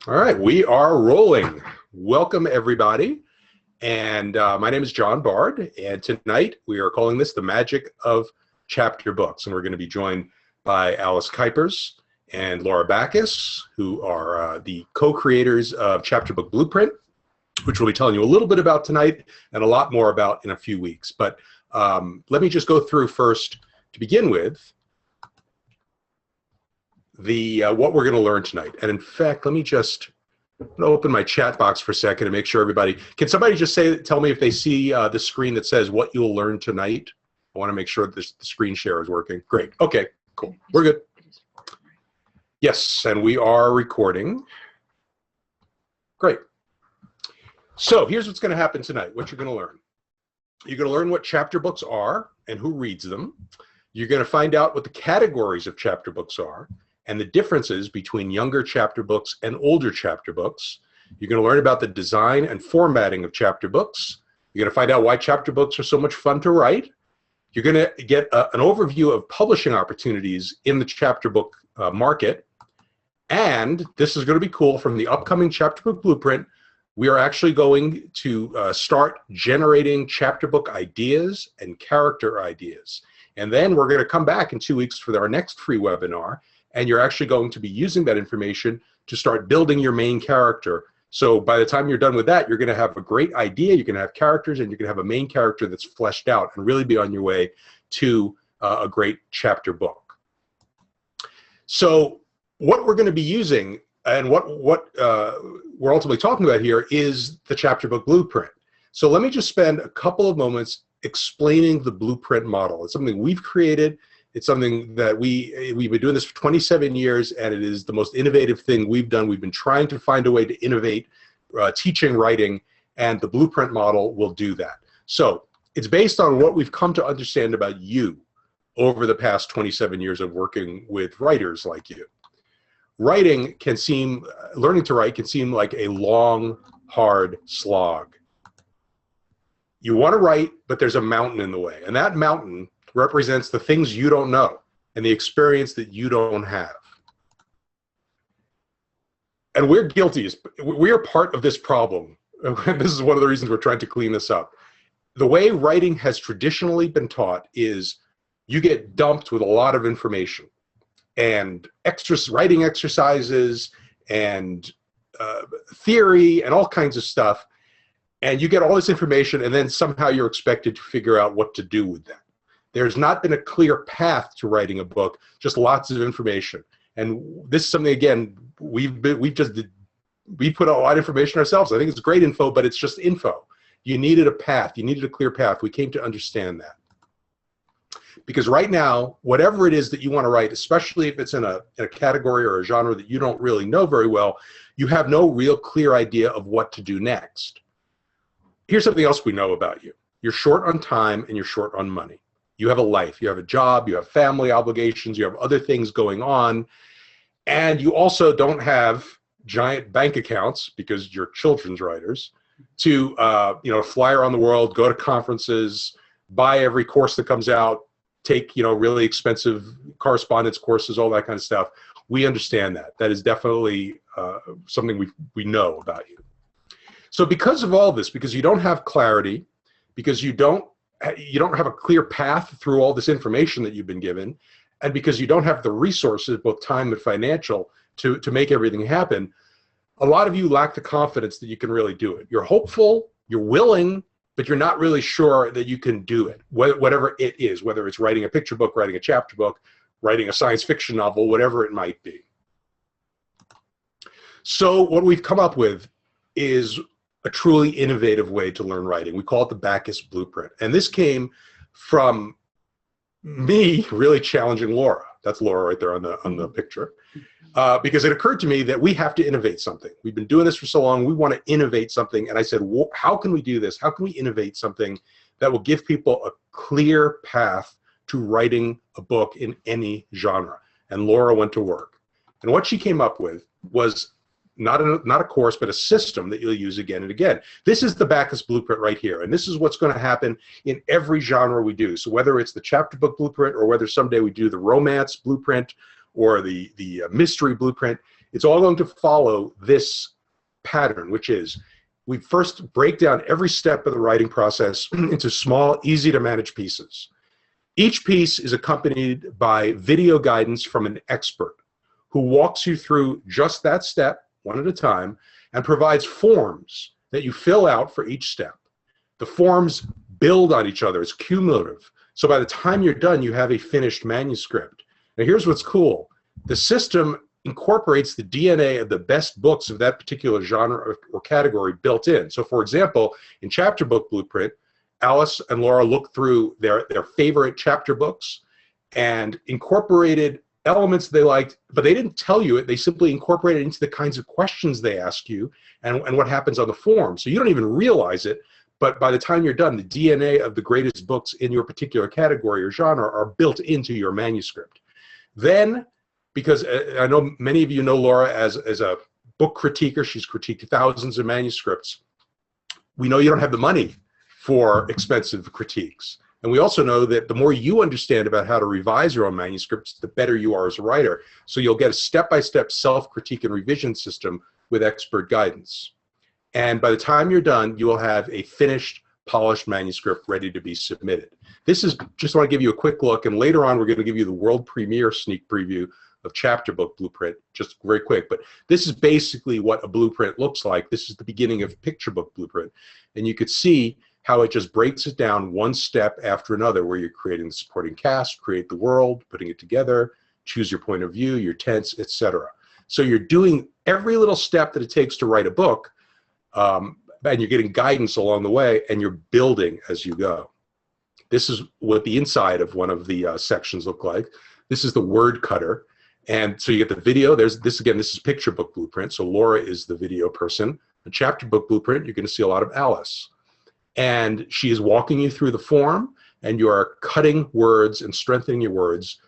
All right, we are rolling. Welcome, everybody. And my name is John Bard, and tonight we are calling this The Magic of Chapter Books. And we're going to be joined by Alice Kuipers and Laura Backus, who are the co-creators of Chapter Book Blueprint, which we'll be telling you a little bit about tonight and a lot more about in a few weeks. But let me just go through first, to begin with, the what we're going to learn tonight. And in fact, let me just open my chat box for a second and make sure everybody, can somebody just tell me if they see the screen that says what you'll learn tonight? I want to make sure that the screen share is working. Great. Okay, cool. We're good. Yes, and we are recording. Great. So here's what's going to happen tonight, what you're going to learn. You're going to learn what chapter books are and who reads them. You're going to find out what the categories of chapter books are and the differences between younger chapter books and older chapter books. You're going to learn about the design and formatting of chapter books. You're going to find out why chapter books are so much fun to write. You're going to get an overview of publishing opportunities in the chapter book market. And this is going to be cool, from the upcoming Chapter Book Blueprint, we are actually going to start generating chapter book ideas and character ideas. And then we're going to come back in 2 weeks for our next free webinar, and you're actually going to be using that information to start building your main character. So by the time you're done with that, you're going to have a great idea, you're going to have characters, and you're going to have a main character that's fleshed out and really be on your way to a great chapter book. So what we're going to be using and what we're ultimately talking about here is the Chapter Book Blueprint. So let me just spend a couple of moments explaining the blueprint model. It's something we've created. It's something that we've been doing this for 27 years, and it is the most innovative thing we've done. We've been trying to find a way to innovate teaching writing, and the blueprint model will do that. So it's based on what we've come to understand about you over the past 27 years of working with writers like you. Writing can seem, learning to write can seem like a long, hard slog. You want to write, but there's a mountain in the way, and that mountain represents the things you don't know and the experience that you don't have. And we're guilty. We are part of this problem. This is one of the reasons we're trying to clean this up. The way writing has traditionally been taught is you get dumped with a lot of information and writing exercises and theory and all kinds of stuff. And you get all this information, and then somehow you're expected to figure out what to do with that. There's not been a clear path to writing a book, just lots of information. And this is something, again, we put a lot of information ourselves. I think it's great info, but it's just info. You needed a path. You needed a clear path. We came to understand that. Because right now, whatever it is that you want to write, especially if it's in a category or a genre that you don't really know very well, you have no real clear idea of what to do next. Here's something else we know about you. You're short on time and you're short on money. You have a life, you have a job, you have family obligations, you have other things going on, and you also don't have giant bank accounts, because you're children's writers, to fly around the world, go to conferences, buy every course that comes out, take really expensive correspondence courses, all that kind of stuff. We understand that. That is definitely something we know about you. So because of all this, because you don't have clarity, because you don't have a clear path through all this information that you've been given, and because you don't have the resources, both time and financial, to make everything happen, a lot of you lack the confidence that you can really do it. You're hopeful, you're willing, but you're not really sure that you can do it, whatever it is, whether it's writing a picture book, writing a chapter book, writing a science fiction novel, whatever it might be. So what we've come up with is a truly innovative way to learn writing. We call it the Backus Blueprint. And this came from me really challenging Laura. That's Laura right there on the picture. Because it occurred to me that we have to innovate something. We've been doing this for so long, we want to innovate something. And I said, well, how can we do this? How can we innovate something that will give people a clear path to writing a book in any genre? And Laura went to work. And what she came up with was not a course, but a system that you'll use again and again. This is the Backus Blueprint right here, and this is what's going to happen in every genre we do. So whether it's the chapter book blueprint, or whether someday we do the romance blueprint, or the mystery blueprint, It's all going to follow this pattern, which is we first break down every step of the writing process into small, easy to manage pieces. Each piece is accompanied by video guidance from an expert who walks you through just that step, one at a time, and provides forms that you fill out for each step. The forms build on each other. It's cumulative. So by the time you're done, you have a finished manuscript. Now here's what's cool. The system incorporates the DNA of the best books of that particular genre or category built in. So for example, in Chapter Book Blueprint, Alice and Laura looked through their favorite chapter books and incorporated elements they liked, but they didn't tell you it. They simply incorporated it into the kinds of questions they ask you and what happens on the form. So you don't even realize it, but by the time you're done, the DNA of the greatest books in your particular category or genre are built into your manuscript. Then, because I know many of you know Laura as a book critiquer, she's critiqued thousands of manuscripts. We know you don't have the money for expensive critiques. And we also know that the more you understand about how to revise your own manuscripts, the better you are as a writer. So you'll get a step-by-step self-critique and revision system with expert guidance. And by the time you're done, you will have a finished, polished manuscript ready to be submitted. This is, just want to give you a quick look, and later on we're going to give you the world premiere sneak preview of Chapter Book Blueprint, just very quick. But this is basically what a blueprint looks like. This is the beginning of Picture Book Blueprint. And you could see how it just breaks it down one step after another, where you're creating the supporting cast, create the world, putting it together, choose your point of view, your tense, etc. So you're doing every little step that it takes to write a book, and you're getting guidance along the way, and you're building as you go. This is what the inside of one of the sections look like. This is the word cutter. And so you get the video. There's this again, this is Picture Book Blueprint. So Laura is the video person. The Chapter Book Blueprint, you're going to see a lot of Alice. And she is walking you through the form, and you are cutting words and strengthening your words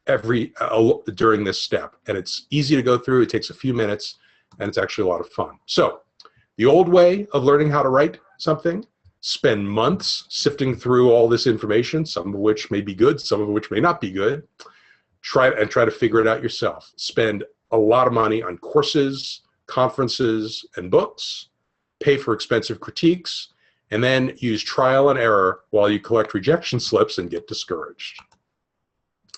during this step. And it's easy to go through. It takes a few minutes, and it's actually a lot of fun. So the old way of learning how to write something, spend months sifting through all this information, some of which may be good, some of which may not be good. Try to figure it out yourself. Spend a lot of money on courses, conferences, and books. Pay for expensive critiques, and then use trial and error while you collect rejection slips and get discouraged.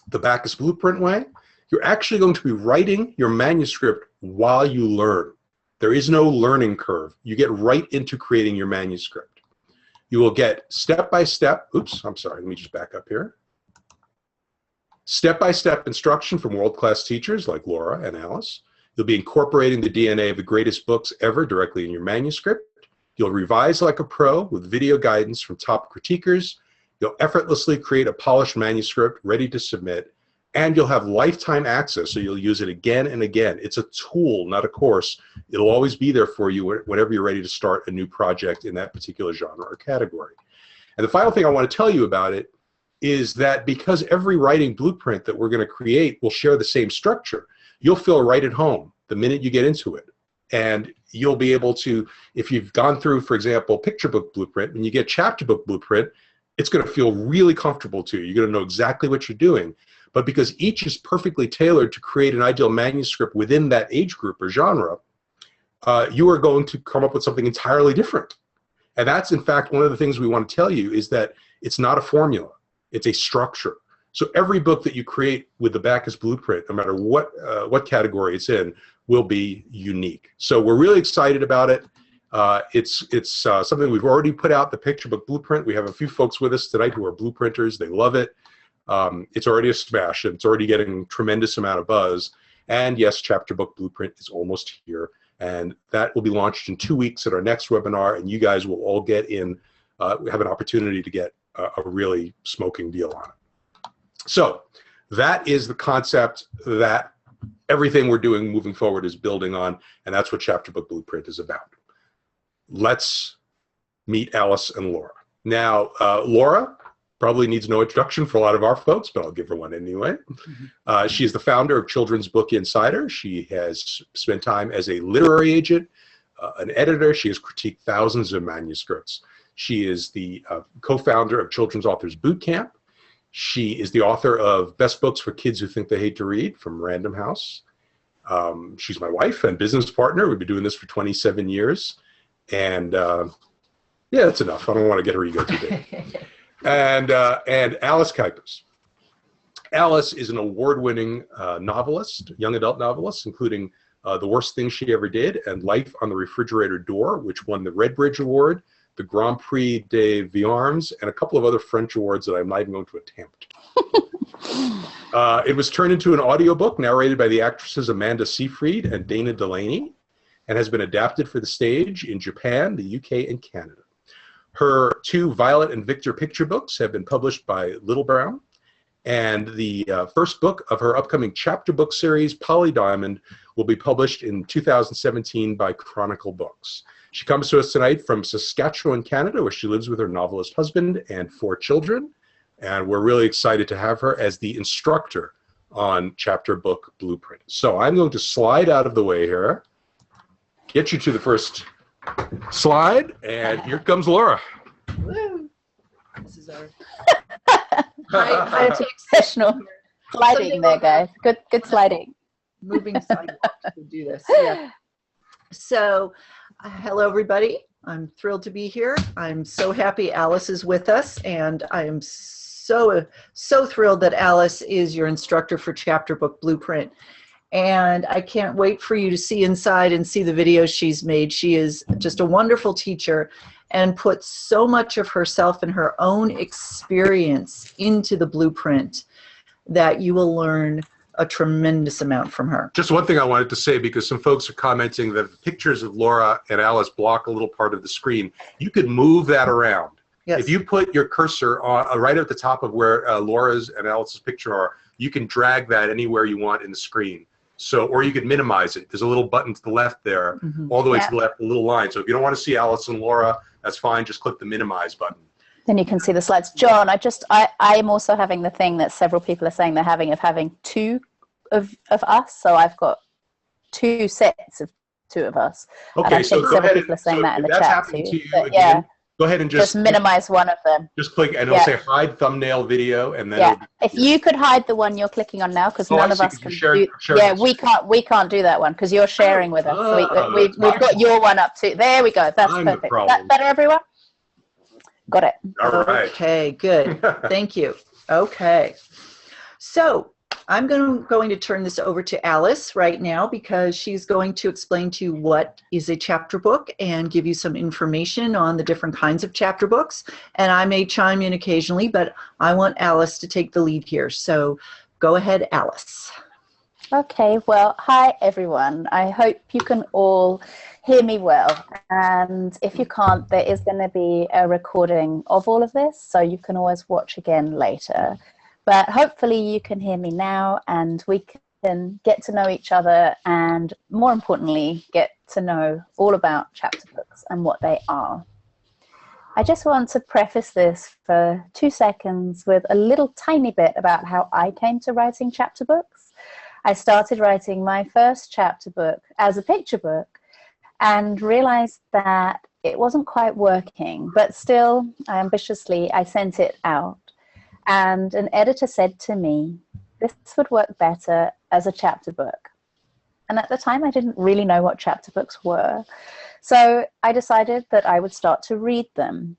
The Backus Blueprint way, you're actually going to be writing your manuscript while you learn. There is no learning curve. You get right into creating your manuscript. You will get step-by-step, oops, I'm sorry, let me just back up here. Step-by-step instruction from world-class teachers like Laura and Alice. You'll be incorporating the DNA of the greatest books ever directly in your manuscript. You'll revise like a pro with video guidance from top critiquers. You'll effortlessly create a polished manuscript ready to submit, and you'll have lifetime access, so you'll use it again and again. It's a tool, not a course. It'll always be there for you whenever you're ready to start a new project in that particular genre or category. And the final thing I want to tell you about it is that because every writing blueprint that we're going to create will share the same structure, you'll feel right at home the minute you get into it. And you'll be able to, if you've gone through, for example, Picture Book Blueprint, when you get Chapter Book Blueprint, it's going to feel really comfortable to you. You're going to know exactly what you're doing. But because each is perfectly tailored to create an ideal manuscript within that age group or genre, you are going to come up with something entirely different. And that's, in fact, one of the things we want to tell you is that it's not a formula. It's a structure. So every book that you create with the Backus Blueprint, no matter what category it's in, will be unique. So we're really excited about it. It's something we've already put out, the Picture Book Blueprint. We have a few folks with us tonight who are blueprinters. They love it. It's already a smash. It's already getting a tremendous amount of buzz. And yes, Chapter Book Blueprint is almost here. And that will be launched in 2 weeks at our next webinar. And you guys will all get in, have an opportunity to get a really smoking deal on it. So that is the concept that everything we're doing moving forward is building on. And that's what Chapter Book Blueprint is about. Let's meet Alice and Laura. Now, Laura probably needs no introduction for a lot of our folks, but I'll give her one anyway. She is the founder of Children's Book Insider. She has spent time as a literary agent, an editor. She has critiqued thousands of manuscripts. She is the co-founder of Children's Authors Bootcamp. She is the author of Best Books for Kids Who Think They Hate to Read from Random House. She's my wife and business partner. We've been doing this for 27 years. And yeah, that's enough. I don't want to get her ego too big. And Alice Kuipers. Alice is an award-winning novelist, young adult novelist, including The Worst Thing She Ever Did and Life on the Refrigerator Door, which won the Redbridge Award, the Grand Prix des Viarmes, and a couple of other French awards that I'm not even going to attempt. It was turned into an audiobook narrated by the actresses Amanda Seyfried and Dana Delaney, and has been adapted for the stage in Japan, the UK, and Canada. Her two Violet and Victor picture books have been published by Little Brown, and the first book of her upcoming chapter book series, Polly Diamond, will be published in 2017 by Chronicle Books. She comes to us tonight from Saskatchewan, Canada, where she lives with her novelist husband and 4 children, and we're really excited to have her as the instructor on Chapter Book Blueprint. So I'm going to slide out of the way here, get you to the first slide, and here comes Laura. Woo. This is our high professional sliding there, guys. Good sliding. Moving sidewalks to do this. Yeah. So, hello everybody. I'm thrilled to be here. I'm so happy Alice is with us, and I am so thrilled that Alice is your instructor for Chapter Book Blueprint. And I can't wait for you to see inside and see the videos she's made. She is just a wonderful teacher and puts so much of herself and her own experience into the blueprint that you will learn a tremendous amount from her. Just one thing I wanted to say, because some folks are commenting that the pictures of Laura and Alice block a little part of the screen. You could move that around. Yes. If you put your cursor on right at the top of where Laura's and Alice's picture are, you can drag that anywhere you want in the screen. So, or you could minimize it. There's a little button to the left there, all the way to the left, a little line. So if you don't want to see Alice and Laura, that's fine. Just click the minimize button. Then you can see the slides. John, I am also having the thing that several people are saying they're having of having 2 of us. So I've got 2 sets of 2 of us. Okay, and I so think several people are saying that in the that's chat happening too. to you But again. yeah. Go ahead and just minimize one of them. Just click, and it'll say hide thumbnail video, and then if you could hide the one you're clicking on now, because none of us can do. Share we can't do that one because you're sharing with us. So we've got your one up too. There we go. That's perfect. Is that better, everyone? Got it. All right. Okay, good. Thank you. Okay. So I'm going to turn this over to Alice right now, because she's going to explain to you what is a chapter book and give you some information on the different kinds of chapter books. And I may chime in occasionally, but I want Alice to take the lead here. So go ahead, Alice. Okay, well, hi everyone. I hope you can all hear me well. And if you can't, there is going to be a recording of all of this, so you can always watch again later. But hopefully you can hear me now, and we can get to know each other, and more importantly, get to know all about chapter books and what they are. I just want to preface this for 2 seconds with a little tiny bit about how I came to writing chapter books. I started writing my first chapter book as a picture book and realized that it wasn't quite working, but still, ambitiously, I sent it out. And an editor said to me, this would work better as a chapter book. And at the time, I didn't really know what chapter books were. So I decided that I would start to read them.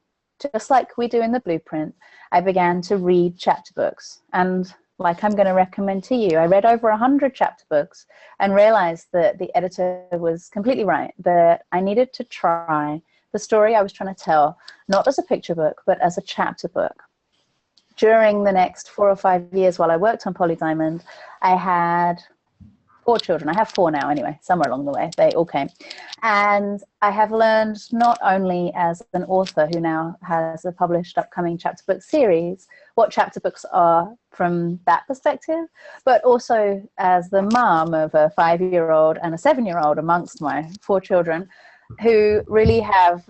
Just like we do in the blueprint, I began to read chapter books. And like I'm going to recommend to you, I read over 100 chapter books and realized that the editor was completely right, that I needed to try the story I was trying to tell, not as a picture book, but as a chapter book. During the next 4 or 5 years while I worked on Polly Diamond, I had 4 children. I have 4 now anyway, somewhere along the way. They all came. And I have learned not only as an author who now has a published upcoming chapter book series, what chapter books are from that perspective, but also as the mom of a 5-year-old and a 7-year-old amongst my 4 children, who really have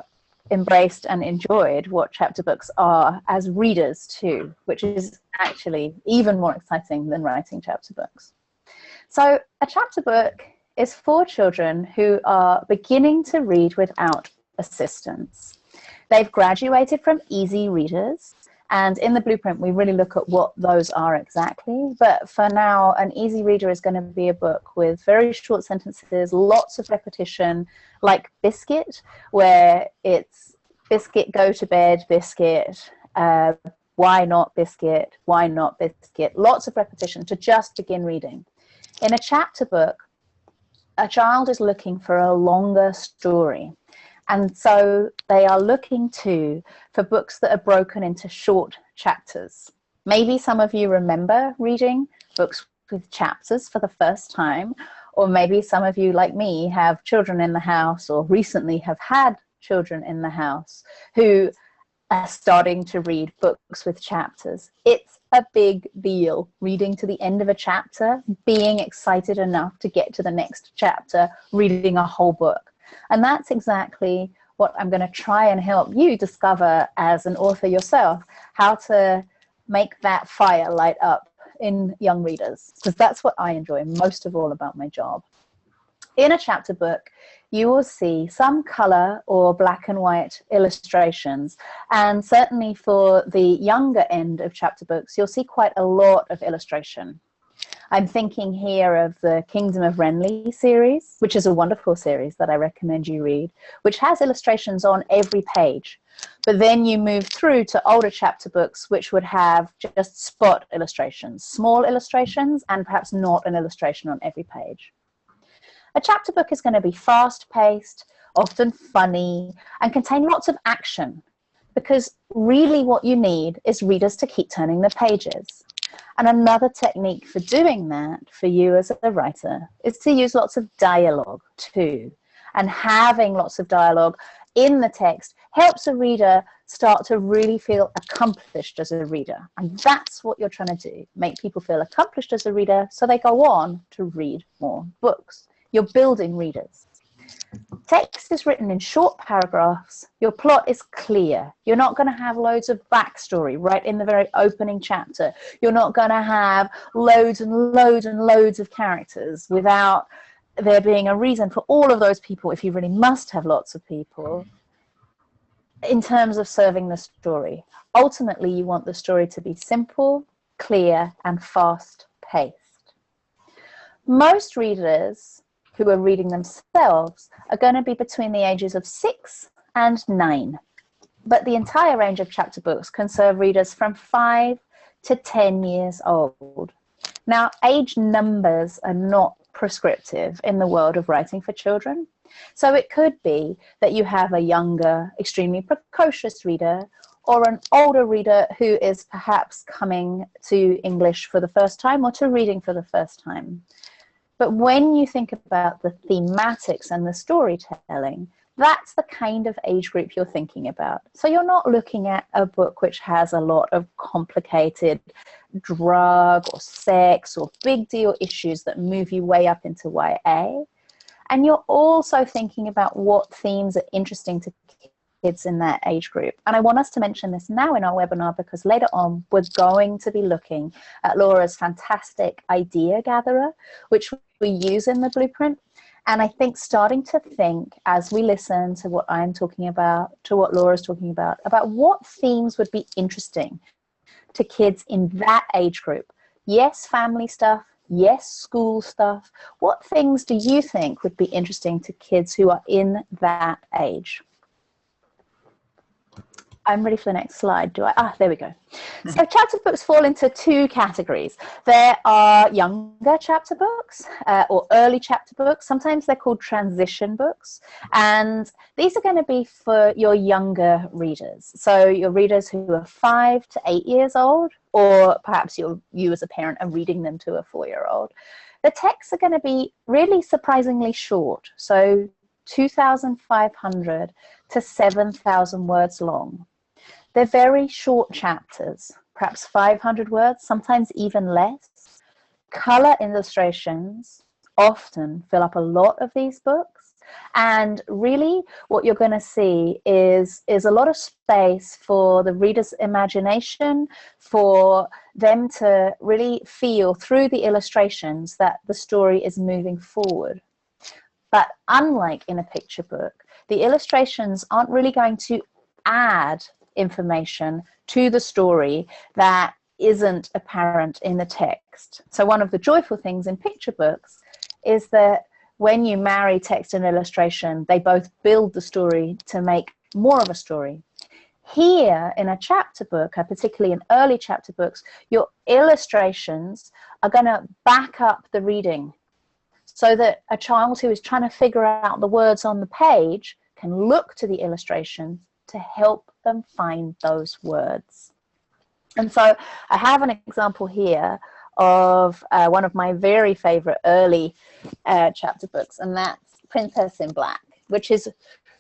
embraced and enjoyed what chapter books are as readers too, which is actually even more exciting than writing chapter books. So a chapter book is for children who are beginning to read without assistance. They've graduated from easy readers And in the blueprint, we really look at what those are exactly. But for now, an easy reader is going to be a book with very short sentences, lots of repetition, like Biscuit, where it's biscuit, go to bed, biscuit, why not biscuit, why not biscuit, lots of repetition to just begin reading. In a chapter book, a child is looking for a longer story. And so they are looking for books that are broken into short chapters. Maybe some of you remember reading books with chapters for the first time, or maybe some of you, like me, have children in the house or recently have had children in the house who are starting to read books with chapters. It's a big deal reading to the end of a chapter, being excited enough to get to the next chapter, reading a whole book. And that's exactly what I'm going to try and help you discover as an author yourself, how to make that fire light up in young readers, because that's what I enjoy most of all about my job. In a chapter book, you will see some color or black and white illustrations. And certainly for the younger end of chapter books, you'll see quite a lot of illustration. I'm thinking here of the Kingdom of Renly series, which is a wonderful series that I recommend you read, which has illustrations on every page. But then you move through to older chapter books, which would have just spot illustrations, small illustrations, and perhaps not an illustration on every page. A chapter book is going to be fast-paced, often funny, and contain lots of action, because really what you need is readers to keep turning the pages. And another technique for doing that for you as a writer is to use lots of dialogue too. And having lots of dialogue in the text helps a reader start to really feel accomplished as a reader. And that's what you're trying to do, make people feel accomplished as a reader so they go on to read more books. You're building readers. Text is written in short paragraphs. Your plot is clear. You're not going to have loads of backstory right in the very opening chapter. You're not going to have loads and loads and loads of characters without there being a reason for all of those people, if you really must have lots of people, in terms of serving the story. Ultimately, you want the story to be simple, clear, and fast-paced. Most readers who are reading themselves are going to be between the ages of 6 and 9. But the entire range of chapter books can serve readers from 5 to 10 years old. Now, age numbers are not prescriptive in the world of writing for children. So it could be that you have a younger, extremely precocious reader, or an older reader who is perhaps coming to English for the first time or to reading for the first time. But when you think about the thematics and the storytelling, that's the kind of age group you're thinking about. So you're not looking at a book which has a lot of complicated drug or sex or big deal issues that move you way up into YA. And you're also thinking about what themes are interesting to kids in that age group. And I want us to mention this now in our webinar because later on we're going to be looking at Laura's fantastic idea gatherer, which we use in the blueprint. And I think starting to think as we listen to what I'm talking about, to what Laura's talking about what themes would be interesting to kids in that age group. Yes, family stuff. Yes, school stuff. What things do you think would be interesting to kids who are in that age? I'm ready for the next slide. There we go. So chapter books fall into two categories. There are younger chapter books or early chapter books. Sometimes they're called transition books. And these are going to be for your younger readers. So your readers who are 5 to 8 years old, or perhaps you as a parent are reading them to a 4-year-old. The texts are going to be really surprisingly short. So 2,500 to 7,000 words long. They're very short chapters, perhaps 500 words, sometimes even less. Color illustrations often fill up a lot of these books. And really what you're going to see is a lot of space for the reader's imagination, for them to really feel through the illustrations that the story is moving forward. But unlike in a picture book, the illustrations aren't really going to add information to the story that isn't apparent in the text. So one of the joyful things in picture books is that when you marry text and illustration, they both build the story to make more of a story. Here in a chapter book, particularly in early chapter books, your illustrations are going to back up the reading so that a child who is trying to figure out the words on the page can look to the illustrations to help them find those words. And so I have an example here of one of my very favorite early chapter books, and that's Princess in Black, which is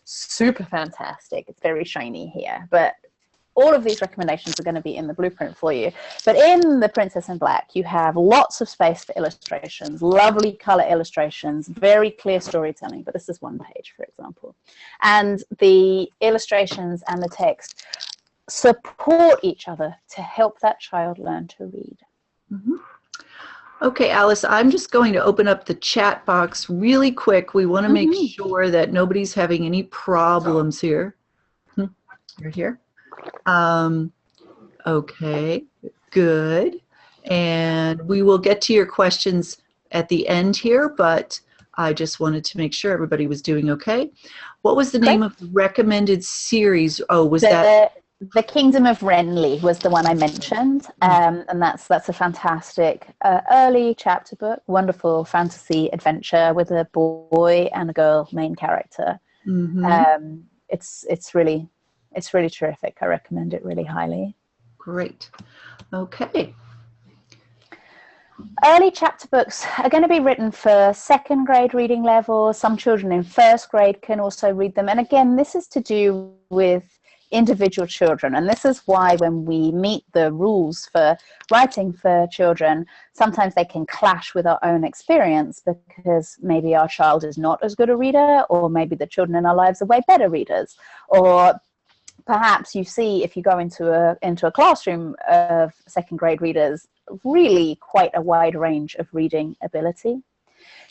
super fantastic. It's very shiny here, but all of these recommendations are going to be in the blueprint for you. But in the Princess in Black, you have lots of space for illustrations, lovely color illustrations, very clear storytelling, but this is one page, for example. And the illustrations and the text support each other to help that child learn to read. Mm-hmm. Okay, Alice, I'm just going to open up the chat box really quick. We want to make sure that nobody's having any problems here. You're here. Okay, good. And we will get to your questions at the end here, but I just wanted to make sure everybody was doing okay. What was the name of the recommended series? Oh, was that... The Kingdom of Renly was the one I mentioned, and that's a fantastic early chapter book, wonderful fantasy adventure with a boy and a girl main character. It's really terrific. I recommend it really highly. Great. Okay. Early chapter books are going to be written for second grade reading level. Some children in first grade can also read them. And again, this is to do with individual children, and this is why when we meet the rules for writing for children, sometimes they can clash with our own experience, because maybe our child is not as good a reader, or maybe the children in our lives are way better readers, or perhaps you see, if you go into a classroom of second grade readers, really quite a wide range of reading ability.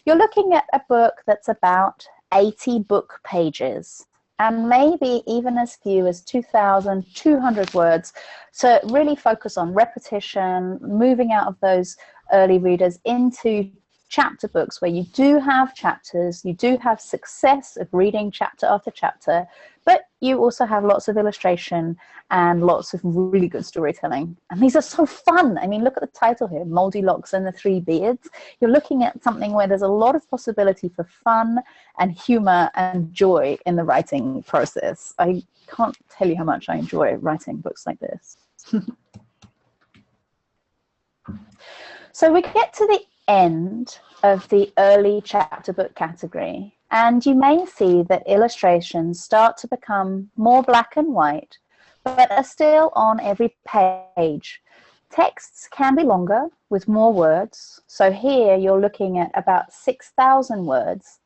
You're looking at a book that's about 80 book pages, and maybe even as few as 2,200 words. So really focus on repetition, moving out of those early readers into chapter books where you do have chapters, you do have success of reading chapter after chapter, but you also have lots of illustration and lots of really good storytelling. And these are so fun. I mean, look at the title here, Moldy Locks and the Three Beards. You're looking at something where there's a lot of possibility for fun and humor and joy in the writing process. I can't tell you how much I enjoy writing books like this. So we get to the end of the early chapter book category, and you may see that illustrations start to become more black and white, but are still on every page. Texts can be longer with more words. So here you're looking at about 6,000 words.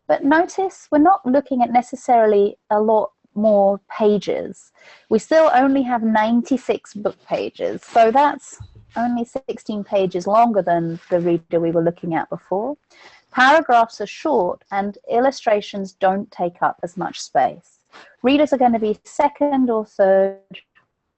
But notice we're not looking at necessarily a lot more pages. We still only have 96 book pages. So that's only 16 pages longer than the reader we were looking at before. Paragraphs are short and illustrations don't take up as much space. Readers are going to be second or third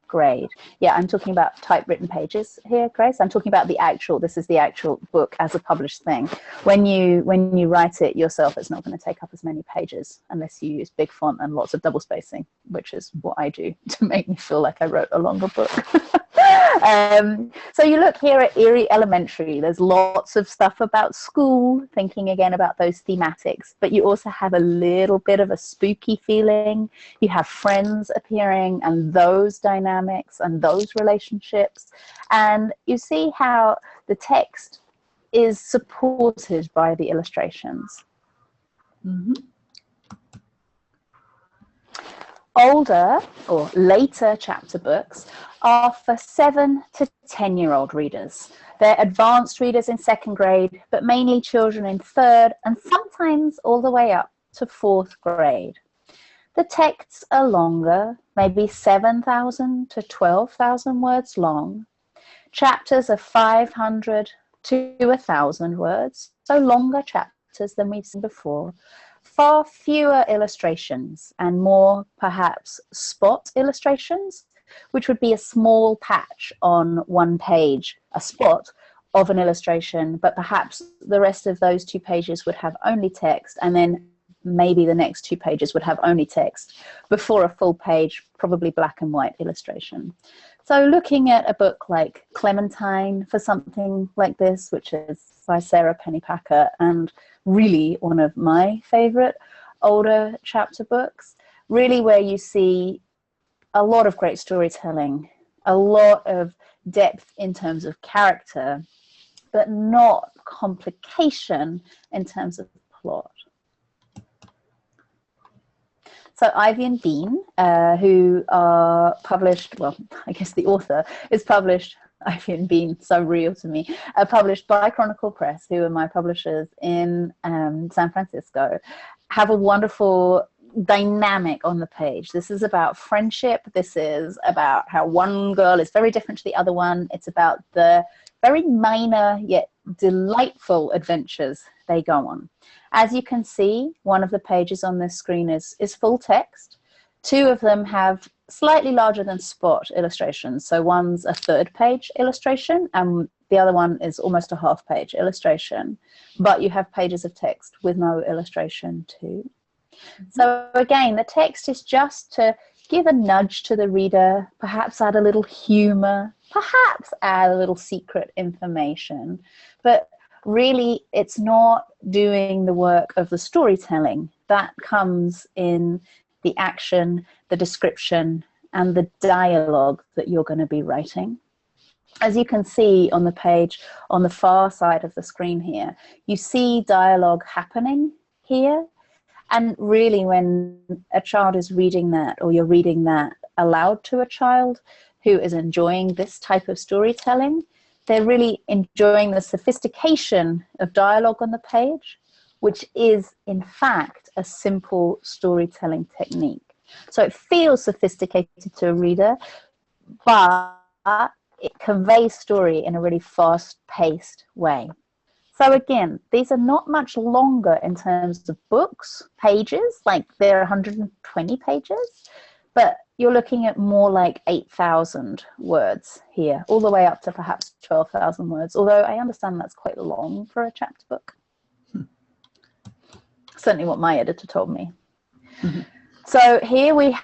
grade. Yeah, I'm talking about typewritten pages here, Grace. I'm talking about this is the actual book as a published thing. When you write it yourself, it's not going to take up as many pages unless you use big font and lots of double spacing, which is what I do to make me feel like I wrote a longer book. So you look here at Erie Elementary. There's lots of stuff about school, thinking again about those thematics, but you also have a little bit of a spooky feeling. You have friends appearing and those dynamics and those relationships. And you see how the text is supported by the illustrations. Older or later chapter books are for 7 to 10-year-old readers. They're advanced readers in second grade, but mainly children in third and sometimes all the way up to fourth grade. The texts are longer, maybe 7,000 to 12,000 words long. Chapters are 500 to 1,000 words, so longer chapters than we've seen before. far fewer illustrations and more perhaps spot illustrations, which would be a small patch on one page, a spot of an illustration, but perhaps the rest of those 2 pages would have only text, and then maybe the next 2 pages would have only text before a full page, probably black and white illustration. So looking at a book like Clementine for something like this, which is by Sarah Pennypacker, and really one of my favorite older chapter books, really where you see a lot of great storytelling, a lot of depth in terms of character, but not complication in terms of plot. So Ivy and Bean, who are published, well, I guess the author is published, Ivy and Bean, so real to me, published by Chronicle Press, who are my publishers in San Francisco, have a wonderful dynamic on the page. This is about friendship. This is about how one girl is very different to the other one. It's about the very minor yet delightful adventures they go on. As you can see, one of the pages on this screen is full text. 2 of them have slightly larger than spot illustrations. So one's a 3rd page illustration and the other one is almost a half page illustration. But you have pages of text with no illustration too. So again, the text is just to give a nudge to the reader, perhaps add a little humor, perhaps add a little secret information. But really, it's not doing the work of the storytelling. That comes in the action, the description, and the dialogue that you're going to be writing. As you can see on the page on the far side of the screen here, you see dialogue happening here. And really, when a child is reading that, or you're reading that aloud to a child who is enjoying this type of storytelling, they're really enjoying the sophistication of dialogue on the page, which is, in fact, a simple storytelling technique. So it feels sophisticated to a reader, but it conveys story in a really fast-paced way. So again, these are not much longer in terms of books, pages, like they're 120 pages, but you're looking at more like 8,000 words here, all the way up to perhaps 12,000 words, although I understand that's quite long for a chapter book. Certainly what my editor told me. So here we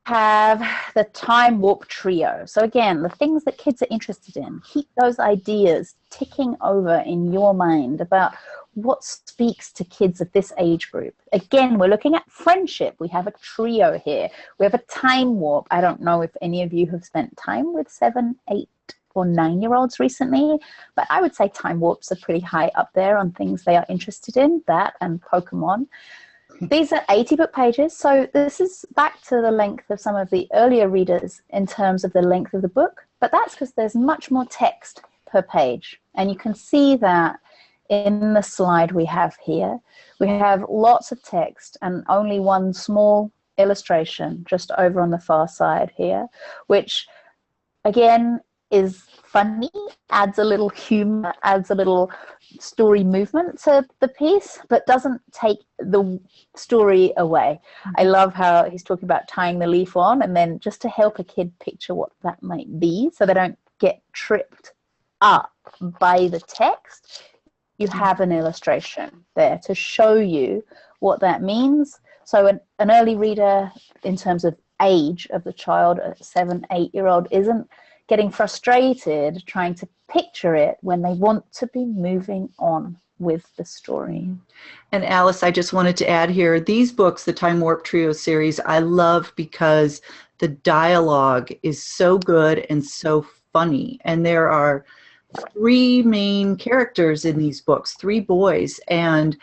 have the Timewarp Trio. So again, the things that kids are interested in, keep those ideas ticking over in your mind about what speaks to kids of this age group. Again, we're looking at friendship. We have a trio here. We have a time warp. I don't know if any of you have spent time with 7, 8, or 9-year-olds recently, but I would say time warps are pretty high up there on things they are interested in, that and Pokemon. These are 80 book pages, so this is back to the length of some of the earlier readers in terms of the length of the book, but that's because there's much more text per page. And you can see that in the slide we have here. We have lots of text and only one small illustration just over on the far side here, which again is funny, adds a little humor, adds a little story movement to the piece, but doesn't take the story away. I love how he's talking about tying the leaf on, and then just to help a kid picture what that might be so they don't get tripped up by the text, you have an illustration there to show you what that means. So an early reader, in terms of age of the child, a 7, 8-year-old, isn't getting frustrated trying to picture it when they want to be moving on with the story. And Alice, I just wanted to add here, these books, the Timewarp Trio series, I love because the dialogue is so good and so funny. And there are 3 main characters in these books, 3 boys, and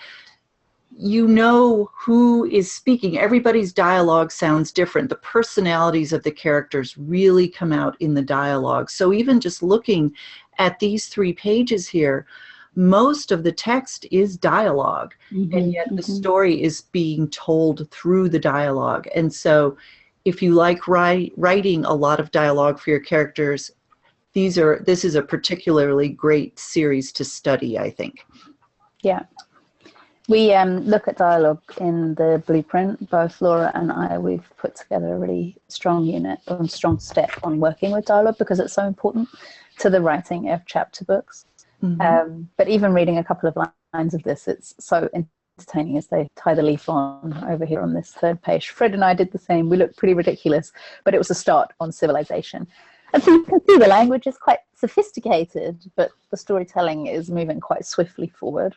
you know who is speaking. Everybody's dialogue sounds different. The personalities of the characters really come out in the dialogue. So even just looking at these 3 pages here, most of the text is dialogue, and yet the story is being told through the dialogue. And so if you like writing a lot of dialogue for your characters, this is a particularly great series to study, I think. Yeah. We look at dialogue in the blueprint. Both Laura and I, we've put together a really strong unit, or strong step on working with dialogue because it's so important to the writing of chapter books. But even reading a couple of lines of this, it's so entertaining as they tie the leaf on over here on this third page. Fred and I did the same. We looked pretty ridiculous, but it was a start on civilization. And so you can see the language is quite sophisticated, but the storytelling is moving quite swiftly forward.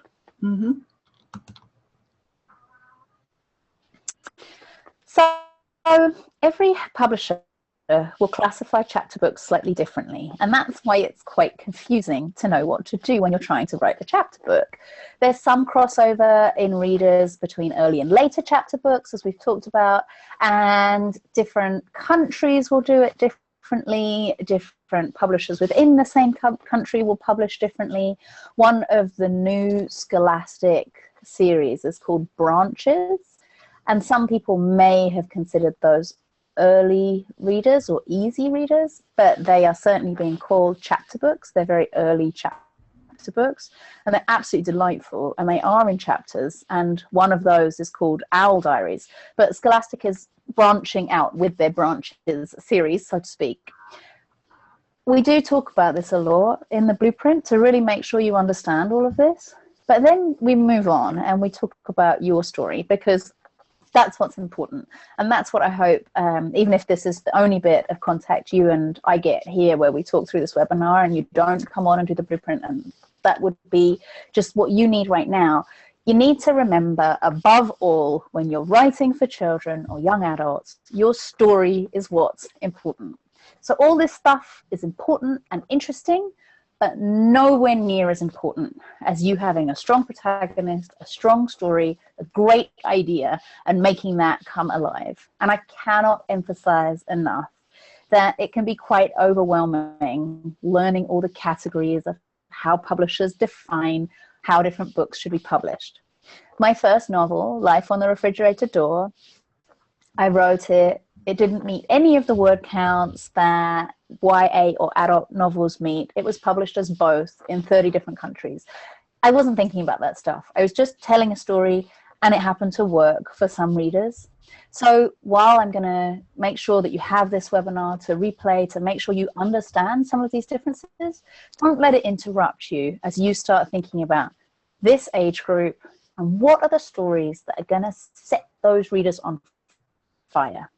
So every publisher will classify chapter books slightly differently, and that's why it's quite confusing to know what to do when you're trying to write a chapter book. There's some crossover in readers between early and later chapter books, as we've talked about, and different countries will do it differently. Different publishers within the same country will publish differently. One of the new Scholastic series is called Branches, and some people may have considered those early readers or easy readers, but they are certainly being called chapter books. They're very early chapter books, and they're absolutely delightful, and they are in chapters, and one of those is called Owl Diaries. But Scholastic is branching out with their Branches series, so to speak. We do talk about this a lot in the blueprint to really make sure you understand all of this, but then we move on and we talk about your story, because that's what's important. And that's what I hope, even if this is the only bit of contact you and I get here where we talk through this webinar and you don't come on and do the blueprint, and that would be just what you need right now. You need to remember, above all, when you're writing for children or young adults, your story is what's important. So all this stuff is important and interesting, but nowhere near as important as you having a strong protagonist, a strong story, a great idea, and making that come alive. And I cannot emphasize enough that it can be quite overwhelming learning all the categories of how publishers define how different books should be published. My first novel, Life on the Refrigerator Door, I wrote it. It didn't meet any of the word counts that YA or adult novels meet. It was published as both in 30 different countries. I wasn't thinking about that stuff. I was just telling a story, and it happened to work for some readers. So while I'm going to make sure that you have this webinar to replay, to make sure you understand some of these differences, don't let it interrupt you as you start thinking about this age group and what are the stories that are going to set those readers on fire.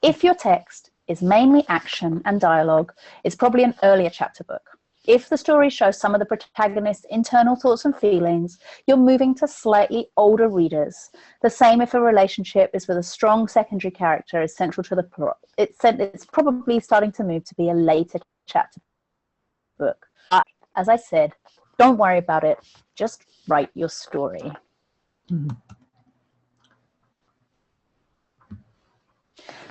If your text is mainly action and dialogue, it's probably an earlier chapter book. If the story shows some of the protagonist's internal thoughts and feelings, you're moving to slightly older readers. The same if a relationship is with a strong secondary character is central to the plot. It's probably starting to move to be a later chapter book. But as I said, don't worry about it. Just write your story. Mm-hmm.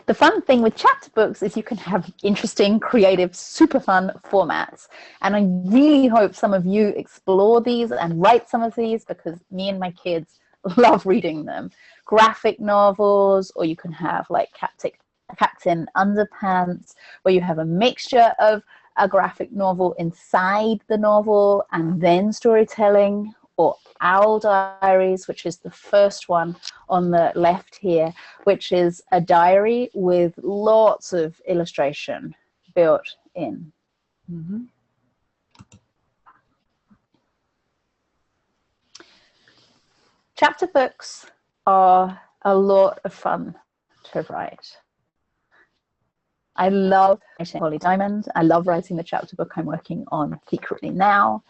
The fun thing with chapter books is you can have interesting, creative, super fun formats. And I really hope some of you explore these and write some of these, because me and my kids love reading them. Graphic novels, or you can have like Captain Underpants, where you have a mixture of a graphic novel inside the novel and then storytelling, or Owl Diaries, which is the first one on the left here, which is a diary with lots of illustration built in. Mm-hmm. Chapter books are a lot of fun to write. I love writing Holly Diamond. I love writing the chapter book I'm working on secretly now.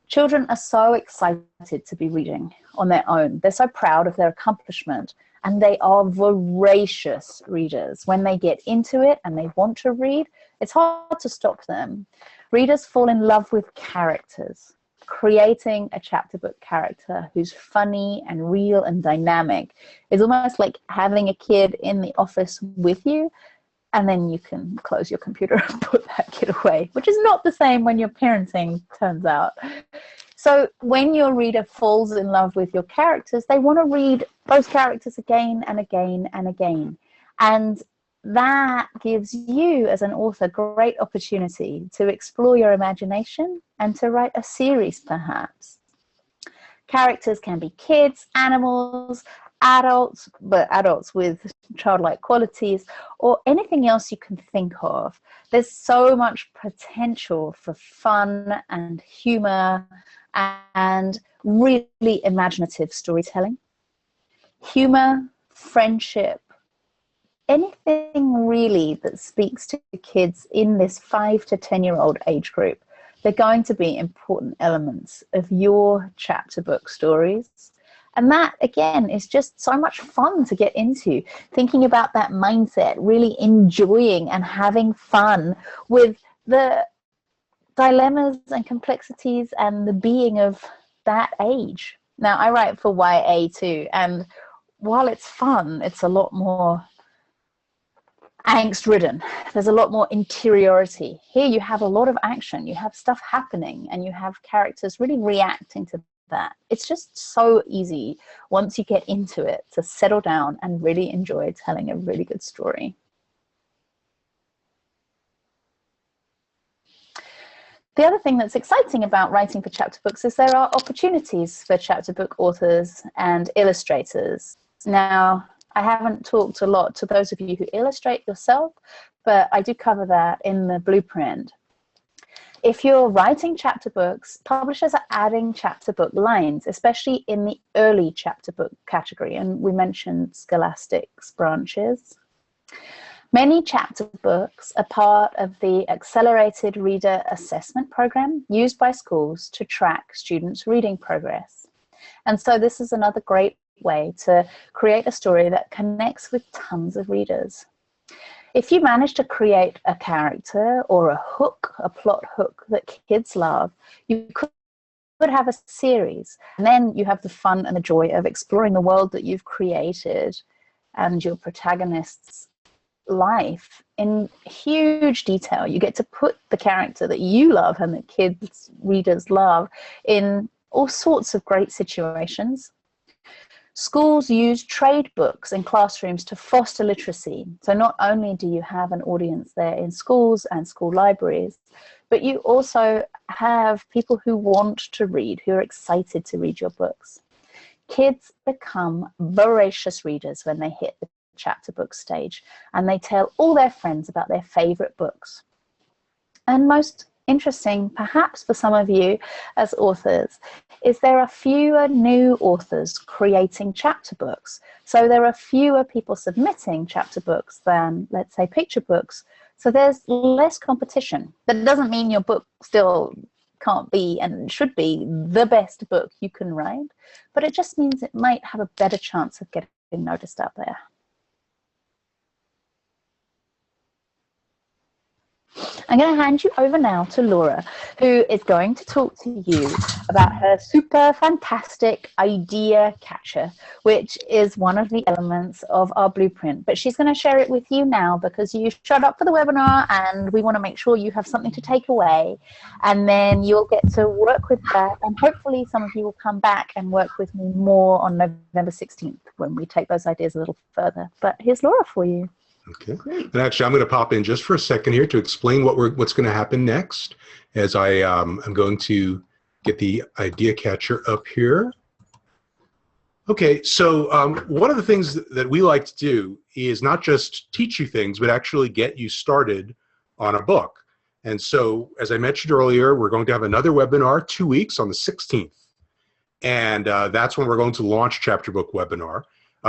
Children are so excited to be reading on their own. They're so proud of their accomplishment, and they are voracious readers. When they get into it and they want to read, it's hard to stop them. Readers fall in love with characters. Creating a chapter book character who's funny and real and dynamic is almost like having a kid in the office with you, and then you can close your computer and put that kid away, which is not the same when you're parenting, turns out. So when your reader falls in love with your characters, they want to read those characters again and again and again. And that gives you, as an author, great opportunity to explore your imagination and to write a series, perhaps. Characters can be kids, animals, adults, but adults with childlike qualities, or anything else you can think of. There's so much potential for fun and humor and really imaginative storytelling. Humor, friendship, anything really that speaks to kids in this 5 to 10-year-old age group, they're going to be important elements of your chapter book stories. And that, again, is just so much fun to get into, thinking about that mindset, really enjoying and having fun with the dilemmas and complexities and the being of that age. Now, I write for YA too, and while it's fun, it's a lot more angst-ridden. There's a lot more interiority. Here you have a lot of action, you have stuff happening, and you have characters really reacting to that. It's just so easy once you get into it to settle down and really enjoy telling a really good story. The other thing that's exciting about writing for chapter books is there are opportunities for chapter book authors and illustrators. Now, I haven't talked a lot to those of you who illustrate yourself, but I do cover that in the blueprint. If you're writing chapter books, publishers are adding chapter book lines, especially in the early chapter book category, and we mentioned Scholastic's branches. Many chapter books are part of the Accelerated Reader Assessment Program used by schools to track students' reading progress. And so this is another great way to create a story that connects with tons of readers. If you manage to create a character or a hook, a plot hook that kids love, you could have a series. And then you have the fun and the joy of exploring the world that you've created and your protagonist's life in huge detail. You get to put the character that you love and that kids, readers love in all sorts of great situations. Schools use trade books in classrooms to foster literacy. So not only do you have an audience there in schools and school libraries, but you also have people who want to read, who are excited to read your books. Kids become voracious readers when they hit the chapter book stage, and they tell all their friends about their favorite books. And most interesting, perhaps for some of you as authors, is there are fewer new authors creating chapter books. So there are fewer people submitting chapter books than, let's say, picture books. So there's less competition. That doesn't mean your book still can't be and should be the best book you can write, but it just means it might have a better chance of getting noticed out there. I'm going to hand you over now to Laura, who is going to talk to you about her super fantastic idea catcher, which is one of the elements of our blueprint. But she's going to share it with you now because you showed up for the webinar and we want to make sure you have something to take away. And then you'll get to work with that. And hopefully some of you will come back and work with me more on November 16th when we take those ideas a little further. But here's Laura for you. Okay. And actually, I'm going to pop in just for a second here to explain what's going to happen next, as I'm going to get the idea catcher up here. Okay, so one of the things that we like to do is not just teach you things, but actually get you started on a book. And so, as I mentioned earlier, we're going to have another webinar 2 weeks on the 16th. And that's when we're going to launch Chapter Book Webinar,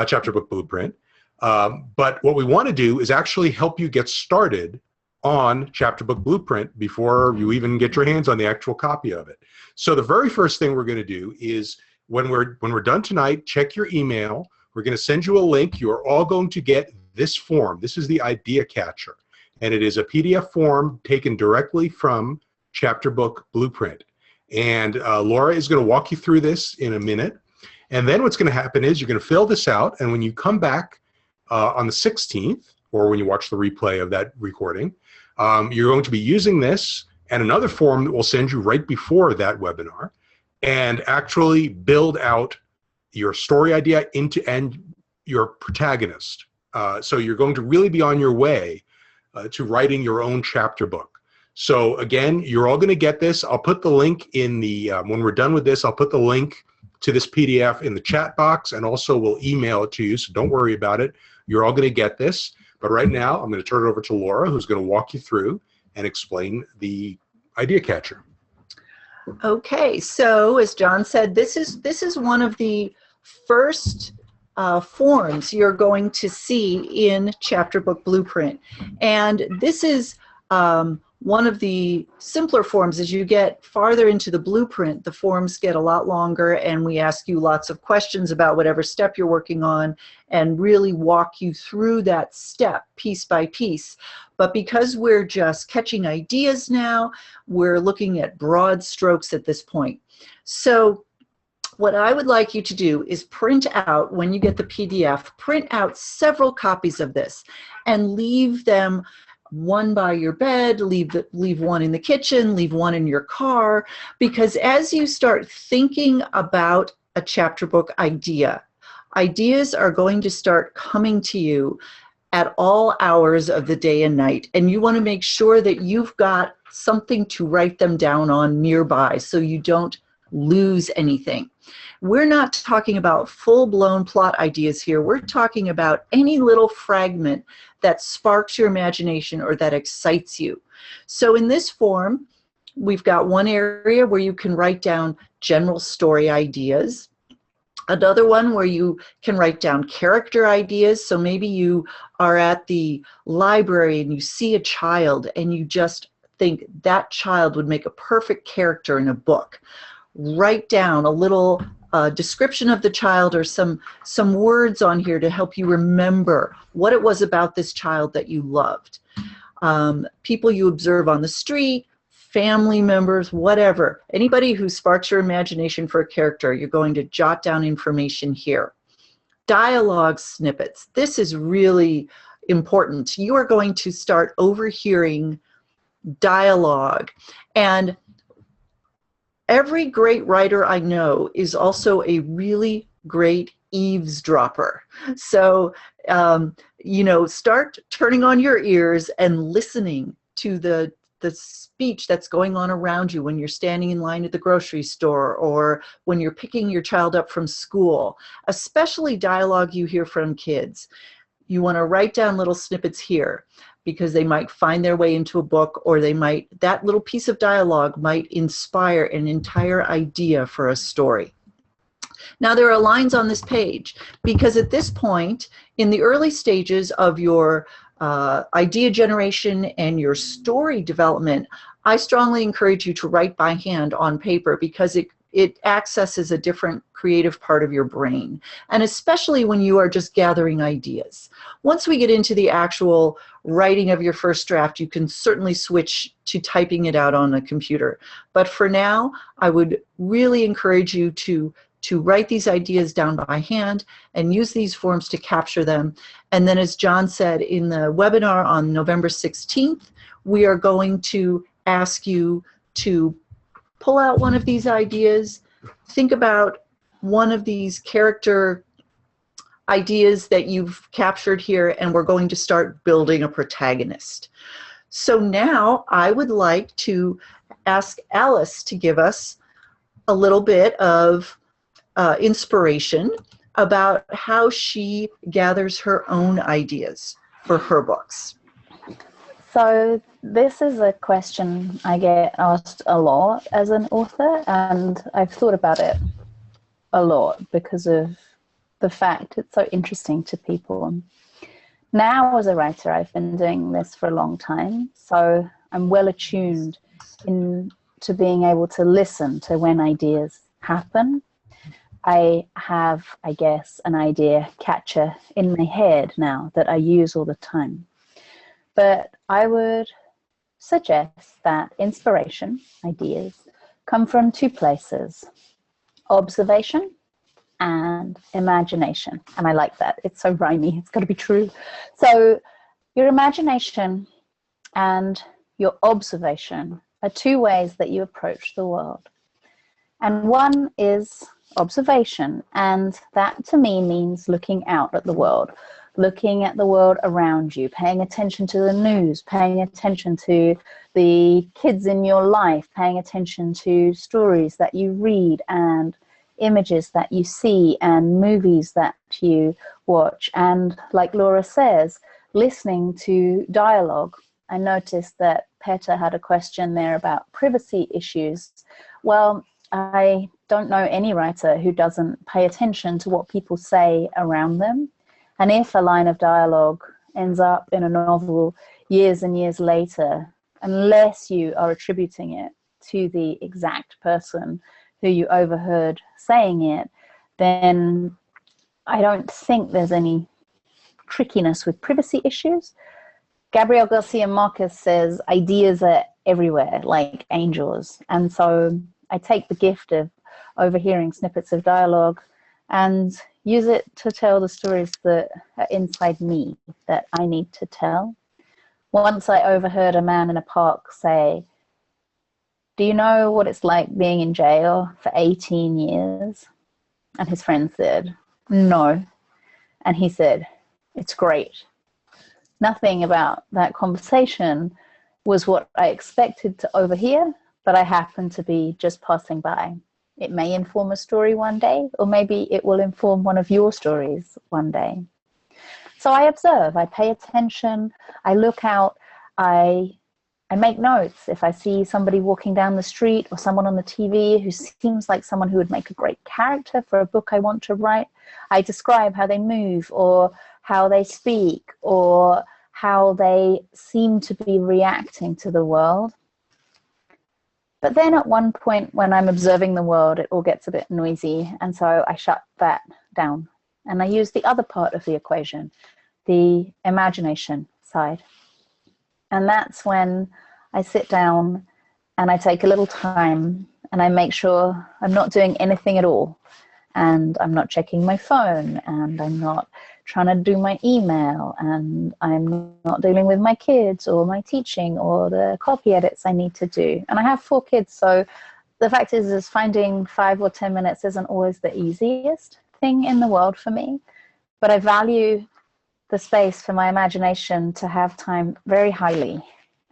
Chapter Book Blueprint. But what we want to do is actually help you get started on Chapter Book Blueprint before you even get your hands on the actual copy of it. So the very first thing we're going to do is when we're done tonight, check your email. We're going to send you a link. You are all going to get this form. This is the idea catcher, and it is a PDF form taken directly from Chapter Book Blueprint. And Laura is going to walk you through this in a minute. And then what's going to happen is you're going to fill this out, and when you come back on the 16th, or when you watch the replay of that recording, you're going to be using this and another form that we'll send you right before that webinar, and actually build out your story idea and your protagonist. So you're going to really be on your way to writing your own chapter book. So again, you're all going to get this. I'll put the link in the, when we're done with this, I'll put the link to this PDF in the chat box, and also we'll email it to you, so don't worry about it. You're all going to get this. But right now, I'm going to turn it over to Laura, who's going to walk you through and explain the idea catcher. Okay, so as John said, this is one of the first forms you're going to see in Chapter Book Blueprint. And this is one of the simpler forms. As you get farther into the blueprint, the forms get a lot longer, and we ask you lots of questions about whatever step you're working on and really walk you through that step piece by piece. But because we're just catching ideas now, we're looking at broad strokes at this point. So what I would like you to do is print out, when you get the PDF, print out several copies of this and leave them one by your bed, leave one in the kitchen, leave one in your car, because as you start thinking about a chapter book idea, ideas are going to start coming to you at all hours of the day and night, and you want to make sure that you've got something to write them down on nearby so you don't lose anything. We're not talking about full-blown plot ideas here. We're talking about any little fragment that sparks your imagination or that excites you. So in this form, we've got one area where you can write down general story ideas, another one where you can write down character ideas. So maybe you are at the library and you see a child and you just think that child would make a perfect character in a book. Write down a little description of the child or some words on here to help you remember what it was about this child that you loved. People you observe on the street, family members, whatever. Anybody who sparks your imagination for a character, you're going to jot down information here. Dialogue snippets. This is really important. You are going to start overhearing dialogue. And every great writer I know is also a really great eavesdropper. So, you know, start turning on your ears and listening to the speech that's going on around you when you're standing in line at the grocery store or when you're picking your child up from school, especially dialogue you hear from kids. You want to write down little snippets here because they might find their way into a book, or that little piece of dialogue might inspire an entire idea for a story. Now there are lines on this page because at this point, in the early stages of your idea generation and your story development, I strongly encourage you to write by hand on paper because it accesses a different creative part of your brain, and especially when you are just gathering ideas. Once we get into the actual writing of your first draft, you can certainly switch to typing it out on a computer. But for now, I would really encourage you to write these ideas down by hand and use these forms to capture them. And then, as John said in the webinar on November 16th, we are going to ask you to pull out one of these ideas, think about one of these character ideas that you've captured here, and we're going to start building a protagonist. So now I would like to ask Alice to give us a little bit of inspiration about how she gathers her own ideas for her books. So this is a question I get asked a lot as an author, and I've thought about it a lot because of the fact it's so interesting to people. Now as a writer, I've been doing this for a long time, so I'm well attuned to being able to listen to when ideas happen. I have, I guess, an idea catcher in my head now that I use all the time. But I would suggest that inspiration, ideas, come from two places: observation and imagination. And I like that. It's so rhymey. It's got to be true. So your imagination and your observation are two ways that you approach the world. And one is observation, and that to me means looking out at the world, looking at the world around you, paying attention to the news, paying attention to the kids in your life, paying attention to stories that you read, and images that you see and movies that you watch. And like Laura says, listening to dialogue. I noticed that Peter had a question there about privacy issues. Well, I don't know any writer who doesn't pay attention to what people say around them. And if a line of dialogue ends up in a novel years and years later, unless you are attributing it to the exact person who you overheard saying it, then I don't think there's any trickiness with privacy issues. Gabriel Garcia Marquez says ideas are everywhere, like angels. And so I take the gift of overhearing snippets of dialogue and use it to tell the stories that are inside me that I need to tell. Once I overheard a man in a park say, "Do you know what it's like being in jail for 18 years? And his friend said, "No." And he said, "It's great." Nothing about that conversation was what I expected to overhear, but I happened to be just passing by. It may inform a story one day, or maybe it will inform one of your stories one day. So I observe, I pay attention, I look out, I make notes. If I see somebody walking down the street or someone on the TV who seems like someone who would make a great character for a book I want to write, I describe how they move or how they speak or how they seem to be reacting to the world. But then at one point when I'm observing the world, it all gets a bit noisy. And so I shut that down. And I use the other part of the equation, the imagination side. And that's when I sit down and I take a little time and I make sure I'm not doing anything at all. And I'm not checking my phone, and I'm not trying to do my email, and I'm not dealing with my kids or my teaching or the copy edits I need to do. And I have 4 kids, so the fact is finding 5 or 10 minutes isn't always the easiest thing in the world for me. But I value the space for my imagination to have time very highly.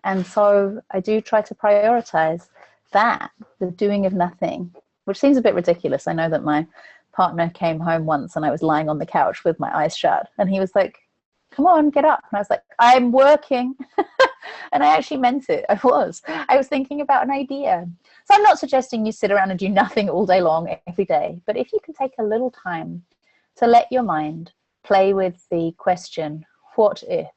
And so I do try to prioritize that, the doing of nothing, which seems a bit ridiculous. I know that my partner came home once and I was lying on the couch with my eyes shut, and he was like, "Come on, get up." And I was like, "I'm working." And I actually meant it. I was thinking about an idea. So I'm not suggesting you sit around and do nothing all day long every day, but if you can take a little time to let your mind play with the question, what if?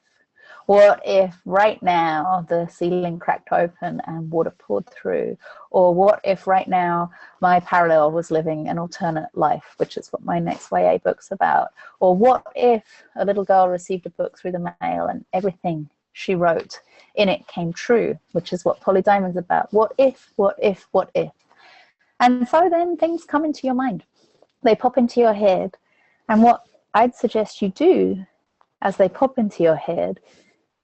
What if right now the ceiling cracked open and water poured through? Or what if right now my parallel was living an alternate life, which is what my next YA book's about? Or what if a little girl received a book through the mail and everything she wrote in it came true, which is what Polly Diamond's about? What if, what if, what if? And so then things come into your mind. They pop into your head. And what I'd suggest you do as they pop into your head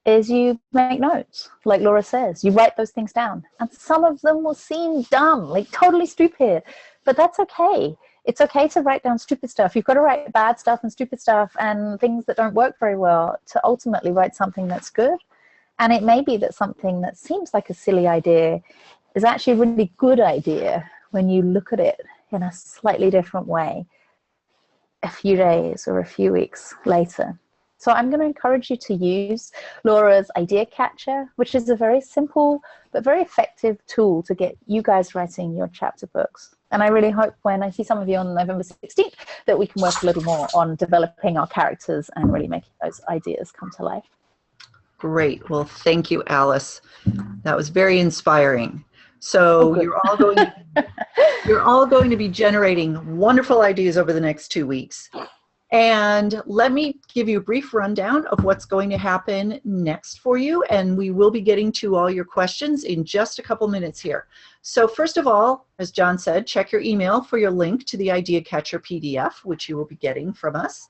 is you make notes, like Laura says. You write those things down. And some of them will seem dumb, like totally stupid, but that's okay. It's okay to write down stupid stuff. You've got to write bad stuff and stupid stuff and things that don't work very well to ultimately write something that's good. And it may be that something that seems like a silly idea is actually a really good idea when you look at it in a slightly different way a few days or a few weeks later. So I'm going to encourage you to use Laura's Idea Catcher, which is a very simple but very effective tool to get you guys writing your chapter books. And I really hope when I see some of you on November 16th that we can work a little more on developing our characters and really making those ideas come to life. Great. Well, thank you, Alice. That was very inspiring. So you're all going to be generating wonderful ideas over the next 2 weeks. And let me give you a brief rundown of what's going to happen next for you. And we will be getting to all your questions in just a couple minutes here. So first of all, as John said, check your email for your link to the Idea Catcher PDF, which you will be getting from us.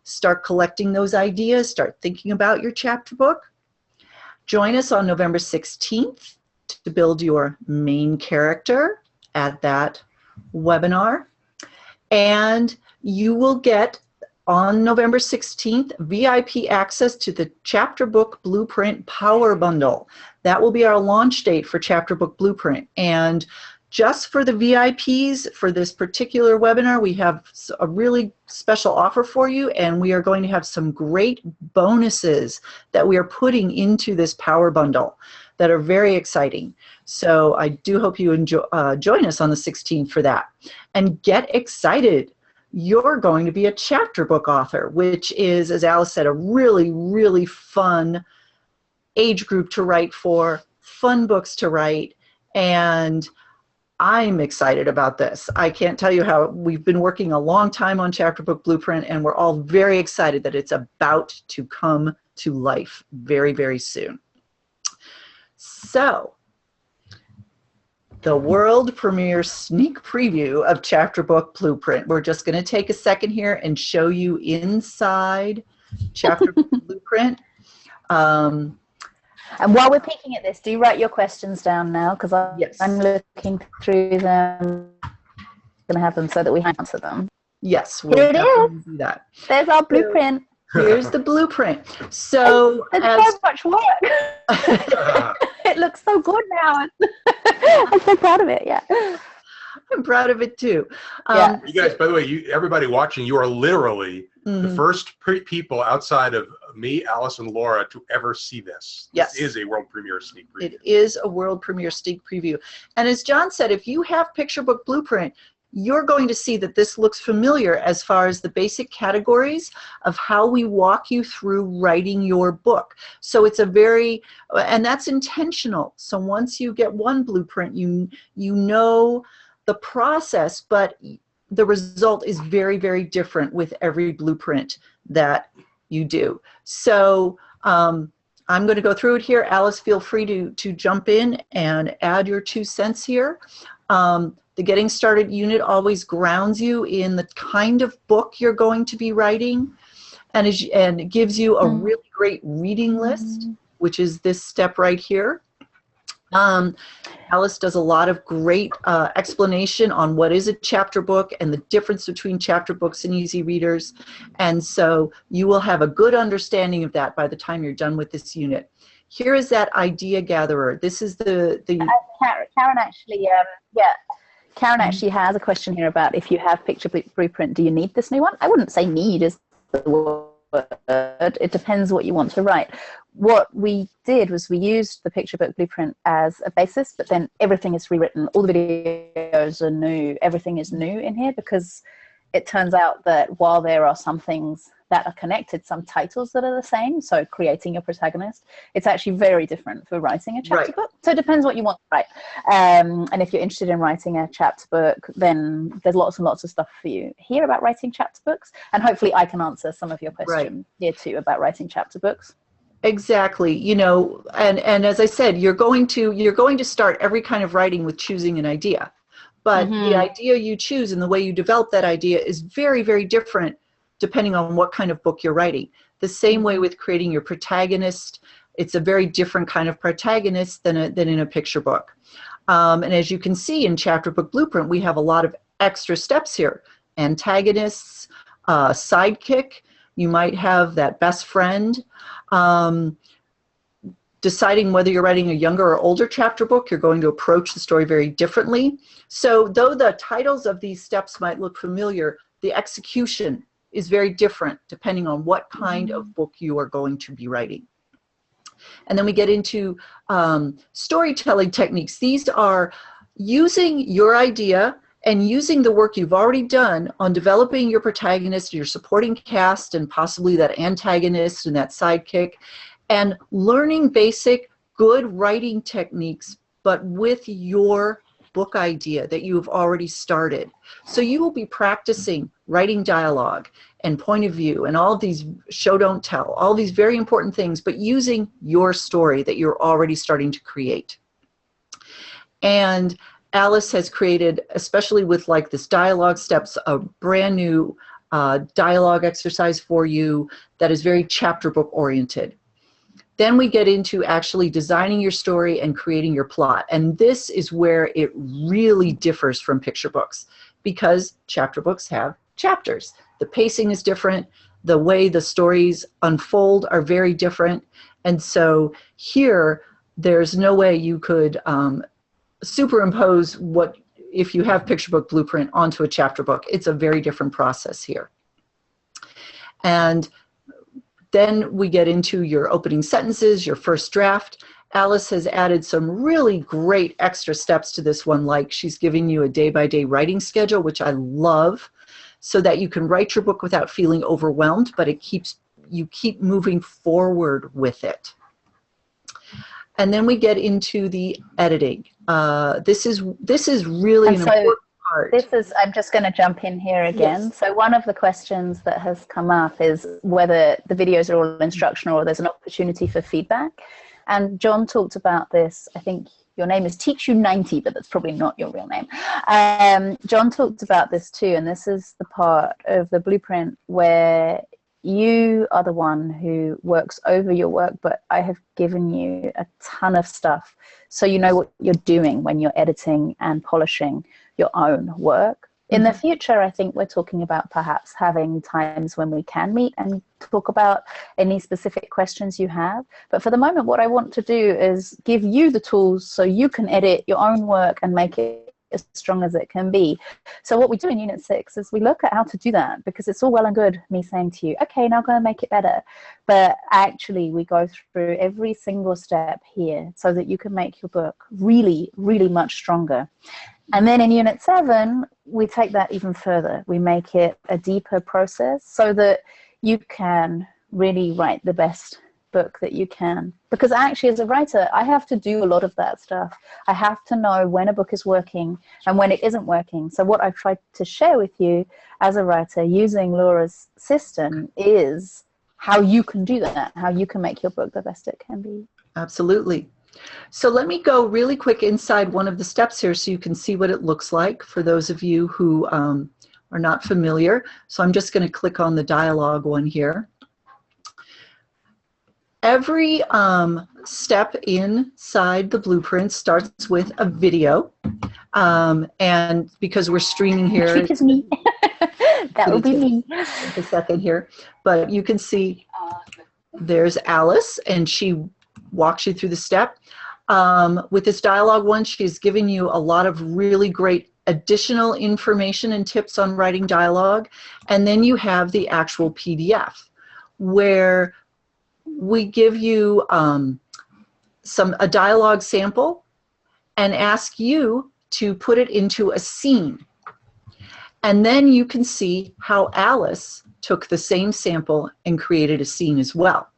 Start collecting those ideas. Start thinking about your chapter book. Join us on November 16th to build your main character at that webinar. And you will get, on November 16th, VIP access to the Chapter Book Blueprint Power Bundle. That will be our launch date for Chapter Book Blueprint. And Just for the VIPs for this particular webinar, we have a really special offer for you, and we are going to have some great bonuses that we are putting into this power bundle that are very exciting. So I do hope you join us on the 16th for that. And get excited. You're going to be a chapter book author, which is, as Alice said, a really, really fun age group to write for, fun books to write, and I'm excited about this. I can't tell you how we've been working a long time on Chapter Book Blueprint, and we're all very excited that it's about to come to life very, very soon. So, the world premiere sneak preview of Chapter Book Blueprint. We're just going to take a second here and show you inside Chapter Book Blueprint. And while we're peeking at this, do you write your questions down now? Because Yes. I'm looking through them. I'm going to have them so that we can answer them. Yes, Here we'll it definitely is. do that. There's our blueprint. Here's the blueprint. So, It's so much work. It looks so good now. I'm so proud of it, yeah. I'm proud of it too. Yeah. You guys, by the way, everybody watching, you are literally the first people outside of me, Alice, and Laura to ever see this. Yes. This is a world premiere sneak preview. It is a world premiere sneak preview. And as John said, if you have Picture Book Blueprint, you're going to see that this looks familiar as far as the basic categories of how we walk you through writing your book. So it's a very, and that's intentional. So once you get one blueprint, you know the process, but the result is very, very different with every blueprint that you do. So I'm going to go through it here. Alice, feel free to jump in and add your 2 cents here. The Getting Started unit always grounds you in the kind of book you're going to be writing, and it gives you a really great reading list, which is this step right here. Alice does a lot of great explanation on what is a chapter book and the difference between chapter books and easy readers. And so you will have a good understanding of that by the time you're done with this unit. Here is that idea gatherer. This is the Karen actually, Karen actually has a question here about if you have Picture Book Blueprint, do you need this new one? I wouldn't say need is the word. It depends what you want to write. What we did was we used the Picture Book Blueprint as a basis, but then everything is rewritten. All the videos are new. Everything is new in here because it turns out that while there are some things that are connected, some titles that are the same, so creating your protagonist, it's actually very different for writing a chapter book. So it depends what you want to write. And if you're interested in writing a chapter book, then there's lots and lots of stuff for you here about writing chapter books. And hopefully I can answer some of your questions here too about writing chapter books. Exactly. You know, and as I said, you're going to start every kind of writing with choosing an idea. But the idea you choose and the way you develop that idea is very, very different depending on what kind of book you're writing. The same way with creating your protagonist, it's a very different kind of protagonist than in a picture book. And as you can see in Chapter Book Blueprint, we have a lot of extra steps here. Antagonists, sidekick, you might have that best friend. Deciding whether you're writing a younger or older chapter book, you're going to approach the story very differently. So though the titles of these steps might look familiar, the execution is very different depending on what kind of book you are going to be writing. And then we get into storytelling techniques. These are using your idea and using the work you've already done on developing your protagonist, your supporting cast, and possibly that antagonist and that sidekick, and learning basic good writing techniques, but with your book idea that you've already started. So you will be practicing writing dialogue and point of view and all of these show, don't tell, all these very important things, but using your story that you're already starting to create. And Alice has created, especially with like this dialogue steps, a brand new dialogue exercise for you that is very chapter book oriented. Then we get into actually designing your story and creating your plot. And this is where it really differs from picture books because chapter books have chapters. The pacing is different. The way the stories unfold are very different. And so here, there's no way you could superimpose what, if you have Picture Book Blueprint onto a chapter book, it's a very different process here. And then we get into your opening sentences, your first draft. Alice has added some really great extra steps to this one, like she's giving you a day-by-day writing schedule, which I love, so that you can write your book without feeling overwhelmed, but you keep moving forward with it. And then we get into the editing. This is really an important part. I'm just going to jump in here again. Yes. So one of the questions that has come up is whether the videos are all instructional or there's an opportunity for feedback. And John talked about this. I think your name is Teach You90, but that's probably not your real name. John talked about this too, and this is the part of the blueprint where you are the one who works over your work, but I have given you a ton of stuff so you know what you're doing when you're editing and polishing your own work. In the future, I think we're talking about perhaps having times when we can meet and talk about any specific questions you have. But for the moment, what I want to do is give you the tools so you can edit your own work and make it as strong as it can be. So what we do in Unit 6 is we look at how to do that, because it's all well and good me saying to you, okay, now go and make it better. But actually we go through every single step here so that you can make your book really, really much stronger. And then in Unit 7, we take that even further. We make it a deeper process so that you can really write the best book that you can. Because actually, as a writer, I have to do a lot of that stuff. I have to know when a book is working and when it isn't working. So what I've tried to share with you as a writer using Laura's system is how you can do that, how you can make your book the best it can be. Absolutely. So let me go really quick inside one of the steps here so you can see what it looks like for those of you who are not familiar. So I'm just going to click on the dialogue one here. Every step inside the blueprint starts with a video. And because we're streaming here, which is me. That would be me. A second here. But you can see there's Alice, and she walks you through the step. With this dialogue one, she's giving you a lot of really great additional information and tips on writing dialogue. And then you have the actual PDF, where we give you a dialogue sample and ask you to put it into a scene. And then you can see how Alice took the same sample and created a scene as well.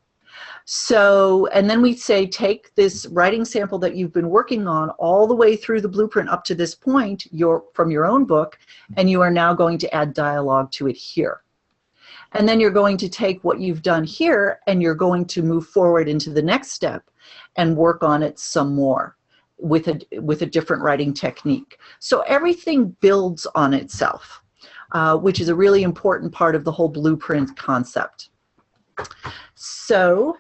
So, and then we say, take this writing sample that you've been working on all the way through the blueprint up to this point, from your own book, and you are now going to add dialogue to it here. And then you're going to take what you've done here and you're going to move forward into the next step and work on it some more with a different writing technique. So everything builds on itself, which is a really important part of the whole blueprint concept. So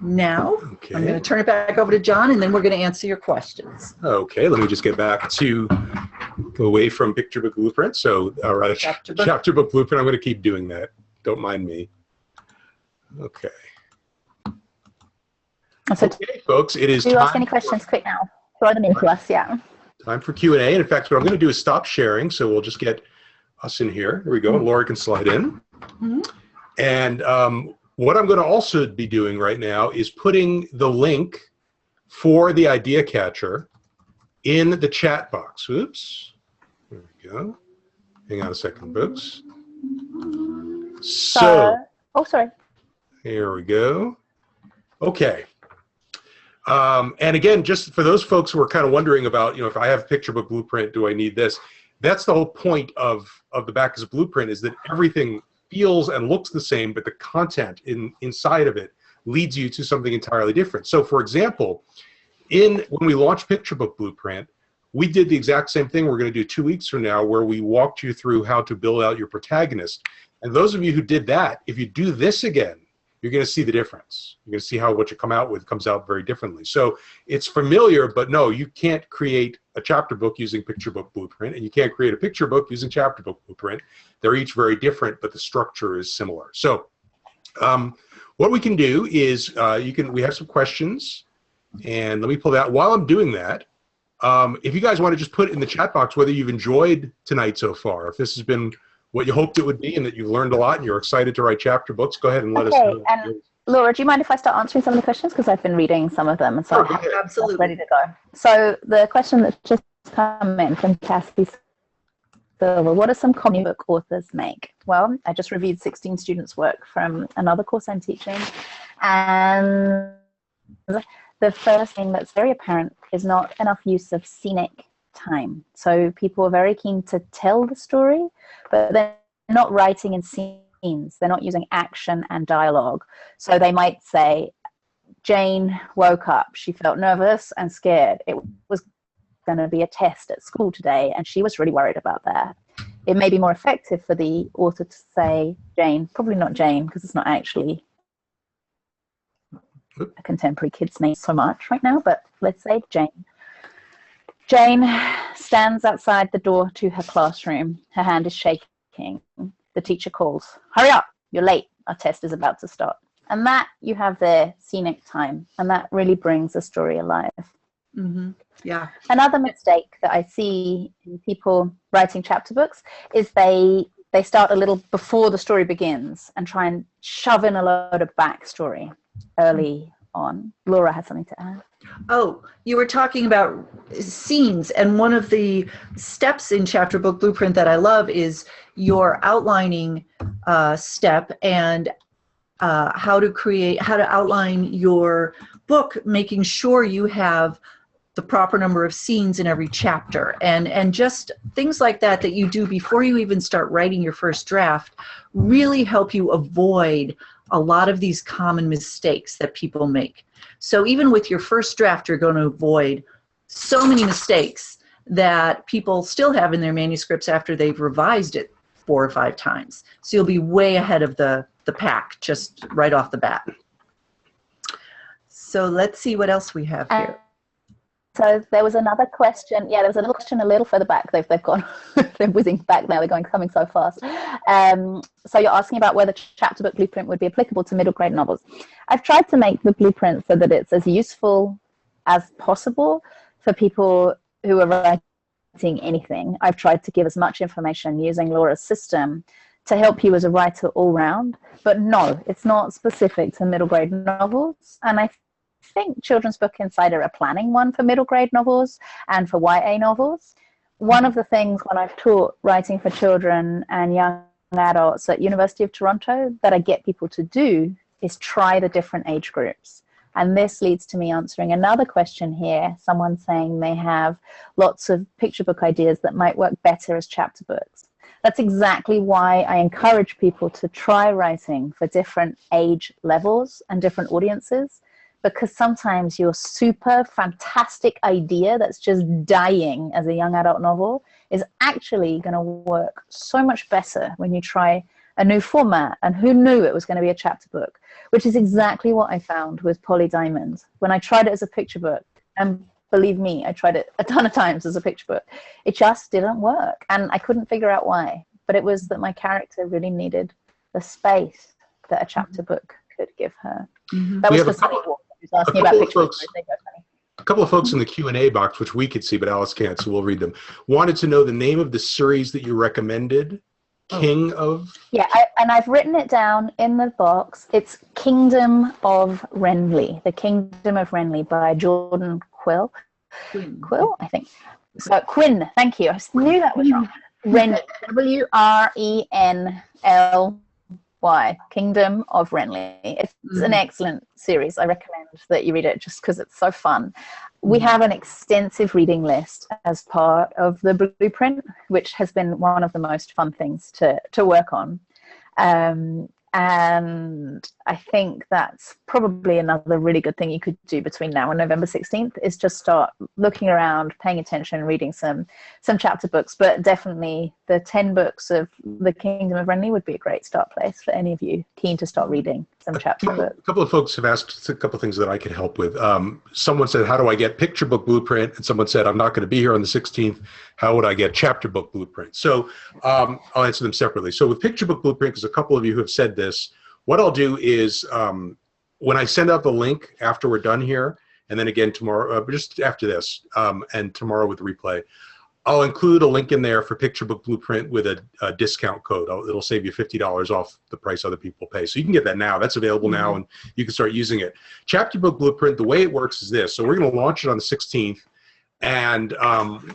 now I'm going to turn it back over to John, and then we're going to answer your questions. Okay, let me just get back to go away from Picture Book Blueprint. So, all right, Chapter Book Blueprint, I'm going to keep doing that. Don't mind me. Okay. So okay, folks, it is time. Do you ask any questions quick now? Throw them in to us, yeah. Time for Q&A. And in fact, what I'm going to do is stop sharing, so we'll just get us in here. Here we go. Laura can slide in. Mm-hmm. And what I'm going to also be doing right now is putting the link for the idea catcher in the chat box. Oops. There we go. Hang on a second, folks. So, oh, sorry. Here we go. Okay. And again, just for those folks who are kind of wondering about, if I have Picture Book Blueprint, do I need this? That's the whole point of the Backus Blueprint, is that everything feels and looks the same, but the content inside of it leads you to something entirely different. So, for example, when we launched Picture Book Blueprint, we did the exact same thing we're going to do 2 weeks from now, where we walked you through how to build out your protagonist. And those of you who did that, if you do this again, you're going to see the difference. You're going to see how what you come out with comes out very differently. So it's familiar, but no, you can't create a chapter book using Picture Book Blueprint, and you can't create a picture book using Chapter Book Blueprint. They're each very different, but the structure is similar. So what we can do is we have some questions, and let me pull that. While I'm doing that, If you guys want to just put in the chat box whether you've enjoyed tonight so far, if this has been what you hoped it would be and that you've learned a lot and you're excited to write chapter books, go ahead and let us know. And Laura, do you mind if I start answering some of the questions? Because I've been reading some of them, and so Absolutely. I'm ready to go. So the question that's just come in from Cassie Silver, what do some comic book authors make? Well, I just reviewed 16 students' work from another course I'm teaching, and the first thing that's very apparent is not enough use of scenic time. So people are very keen to tell the story, but they're not writing in scenes. They're not using action and dialogue. So they might say, Jane woke up. She felt nervous and scared. It was going to be a test at school today, and she was really worried about that. It may be more effective for the author to say Jane, probably not Jane, because it's not actually a contemporary kid's name so much right now, but let's say Jane. Jane stands outside the door to her classroom. Her hand is shaking. The teacher calls, hurry up, you're late. Our test is about to start. And that you have their scenic time, and that really brings the story alive. Mm-hmm. Yeah. Another mistake that I see in people writing chapter books is they start a little before the story begins and try and shove in a load of backstory early on. Laura has something to add. Oh, you were talking about scenes, and one of the steps in Chapter Book Blueprint that I love is your outlining step and how to outline your book, making sure you have the proper number of scenes in every chapter, and just things like that you do before you even start writing your first draft really help you avoid a lot of these common mistakes that people make. So even with your first draft, you're going to avoid so many mistakes that people still have in their manuscripts after they've revised it 4 or 5 times. So you'll be way ahead of the pack just right off the bat. So let's see what else we have here. So there was another question. Yeah, there was another question a little further back. They've gone, they're whizzing back now. They're coming so fast. So you're asking about whether Chapter Book Blueprint would be applicable to middle grade novels. I've tried to make the blueprint so that it's as useful as possible for people who are writing anything. I've tried to give as much information using Laura's system to help you as a writer all round. But no, it's not specific to middle grade novels. And I think Children's Book Insider are planning one for middle grade novels and for YA novels. One of the things when I've taught writing for children and young adults at University of Toronto that I get people to do is try the different age groups. And this leads to me answering another question here. Someone saying they have lots of picture book ideas that might work better as chapter books. That's exactly why I encourage people to try writing for different age levels and different audiences, because sometimes your super fantastic idea that's just dying as a young adult novel is actually going to work so much better when you try a new format. And who knew it was going to be a chapter book, which is exactly what I found with Polly Diamond. When I tried it as a picture book, and believe me, I tried it a ton of times as a picture book, it just didn't work. And I couldn't figure out why. But it was that my character really needed the space that a chapter book could give her. Mm-hmm. That was the Sunny Walk. Asking about a couple of folks in the Q&A box, which we could see, but Alice can't, so we'll read them, wanted to know the name of the series that you recommended. King of? Yeah, and I've written it down in the box. It's Kingdom of Renly, The Kingdom of Renly by Jordan Quill. Quill, I think. So Quinn, thank you. I knew that was wrong. Renly, W-R-E-N-L-Y, Kingdom of Renly. It's an excellent series. I recommend that you read it just because it's so fun. We have an extensive reading list as part of the blueprint, which has been one of the most fun things to work on. And I think that's probably another really good thing you could do between now and November 16th is just start looking around, paying attention, reading some chapter books. But definitely the 10 books of The Kingdom of Renly would be a great start place for any of you keen to start reading some chapter books. A couple of folks have asked a couple of things that I could help with. Someone said, how do I get Picture Book Blueprint? And someone said, I'm not going to be here on the 16th. How would I get Chapter Book Blueprint? So I'll answer them separately. So with Picture Book Blueprint, because a couple of you have said this, what I'll do is when I send out the link after we're done here, and then again tomorrow, just after this, and tomorrow with the replay. I'll include a link in there for Picture Book Blueprint with a discount code. It'll save you $50 off the price other people pay. So you can get that now. That's available now, and you can start using it. Chapter Book Blueprint, the way it works is this. So we're going to launch it on the 16th, and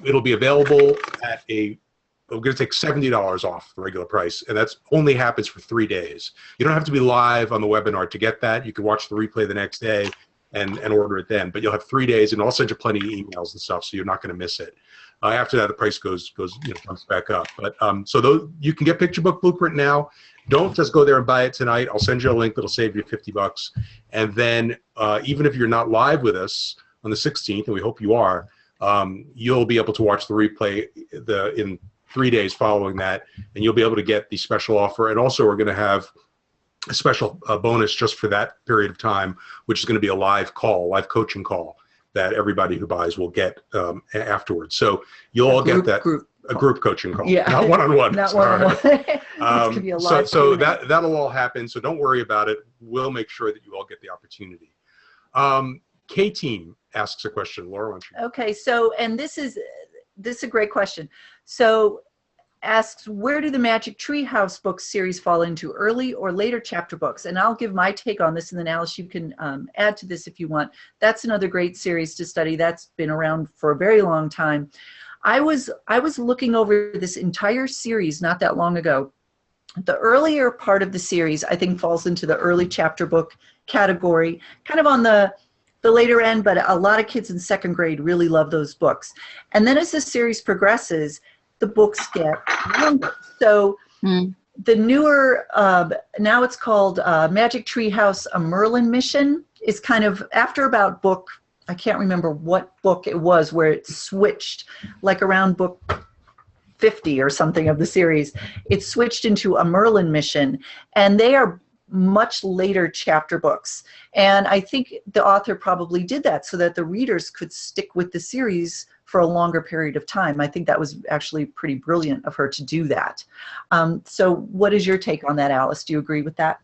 it'll be available at we're going to take $70 off the regular price, and that's only happens for 3 days. You don't have to be live on the webinar to get that. You can watch the replay the next day and order it then. But you'll have 3 days, and I'll send you plenty of emails and stuff, so you're not going to miss it. After that, the price comes back up. But so you can get Picture Book Blueprint now. Don't just go there and buy it tonight. I'll send you a link that'll save you $50. And then even if you're not live with us on the 16th, and we hope you are, you'll be able to watch the replay in 3 days following that, and you'll be able to get the special offer. And also, we're going to have a special bonus just for that period of time, which is going to be a live coaching call that everybody who buys will get afterwards. So you'll all get that a group coaching call, not one-on-one. Not one-on-one. So that'll all happen. So don't worry about it. We'll make sure that you all get the opportunity. K-Team asks a question. Laura, why don't you? Okay. So, and this is a great question. So asks, where do the Magic Tree House books series fall into, early or later chapter books? And I'll give my take on this, and then Alice, you can add to this if you want. That's another great series to study. That's been around for a very long time. I was looking over this entire series not that long ago. The earlier part of the series, I think, falls into the early chapter book category, kind of on the later end, but a lot of kids in second grade really love those books. And then as the series progresses, the books get longer. So the newer, now it's called Magic Tree House, A Merlin Mission, is kind of after about book, I can't remember what book it was, where it switched, like around book 50 or something of the series, it switched into A Merlin Mission, and they are much later chapter books. And I think the author probably did that so that the readers could stick with the series for a longer period of time. I think that was actually pretty brilliant of her to do that. So what is your take on that, Alice? Do you agree with that?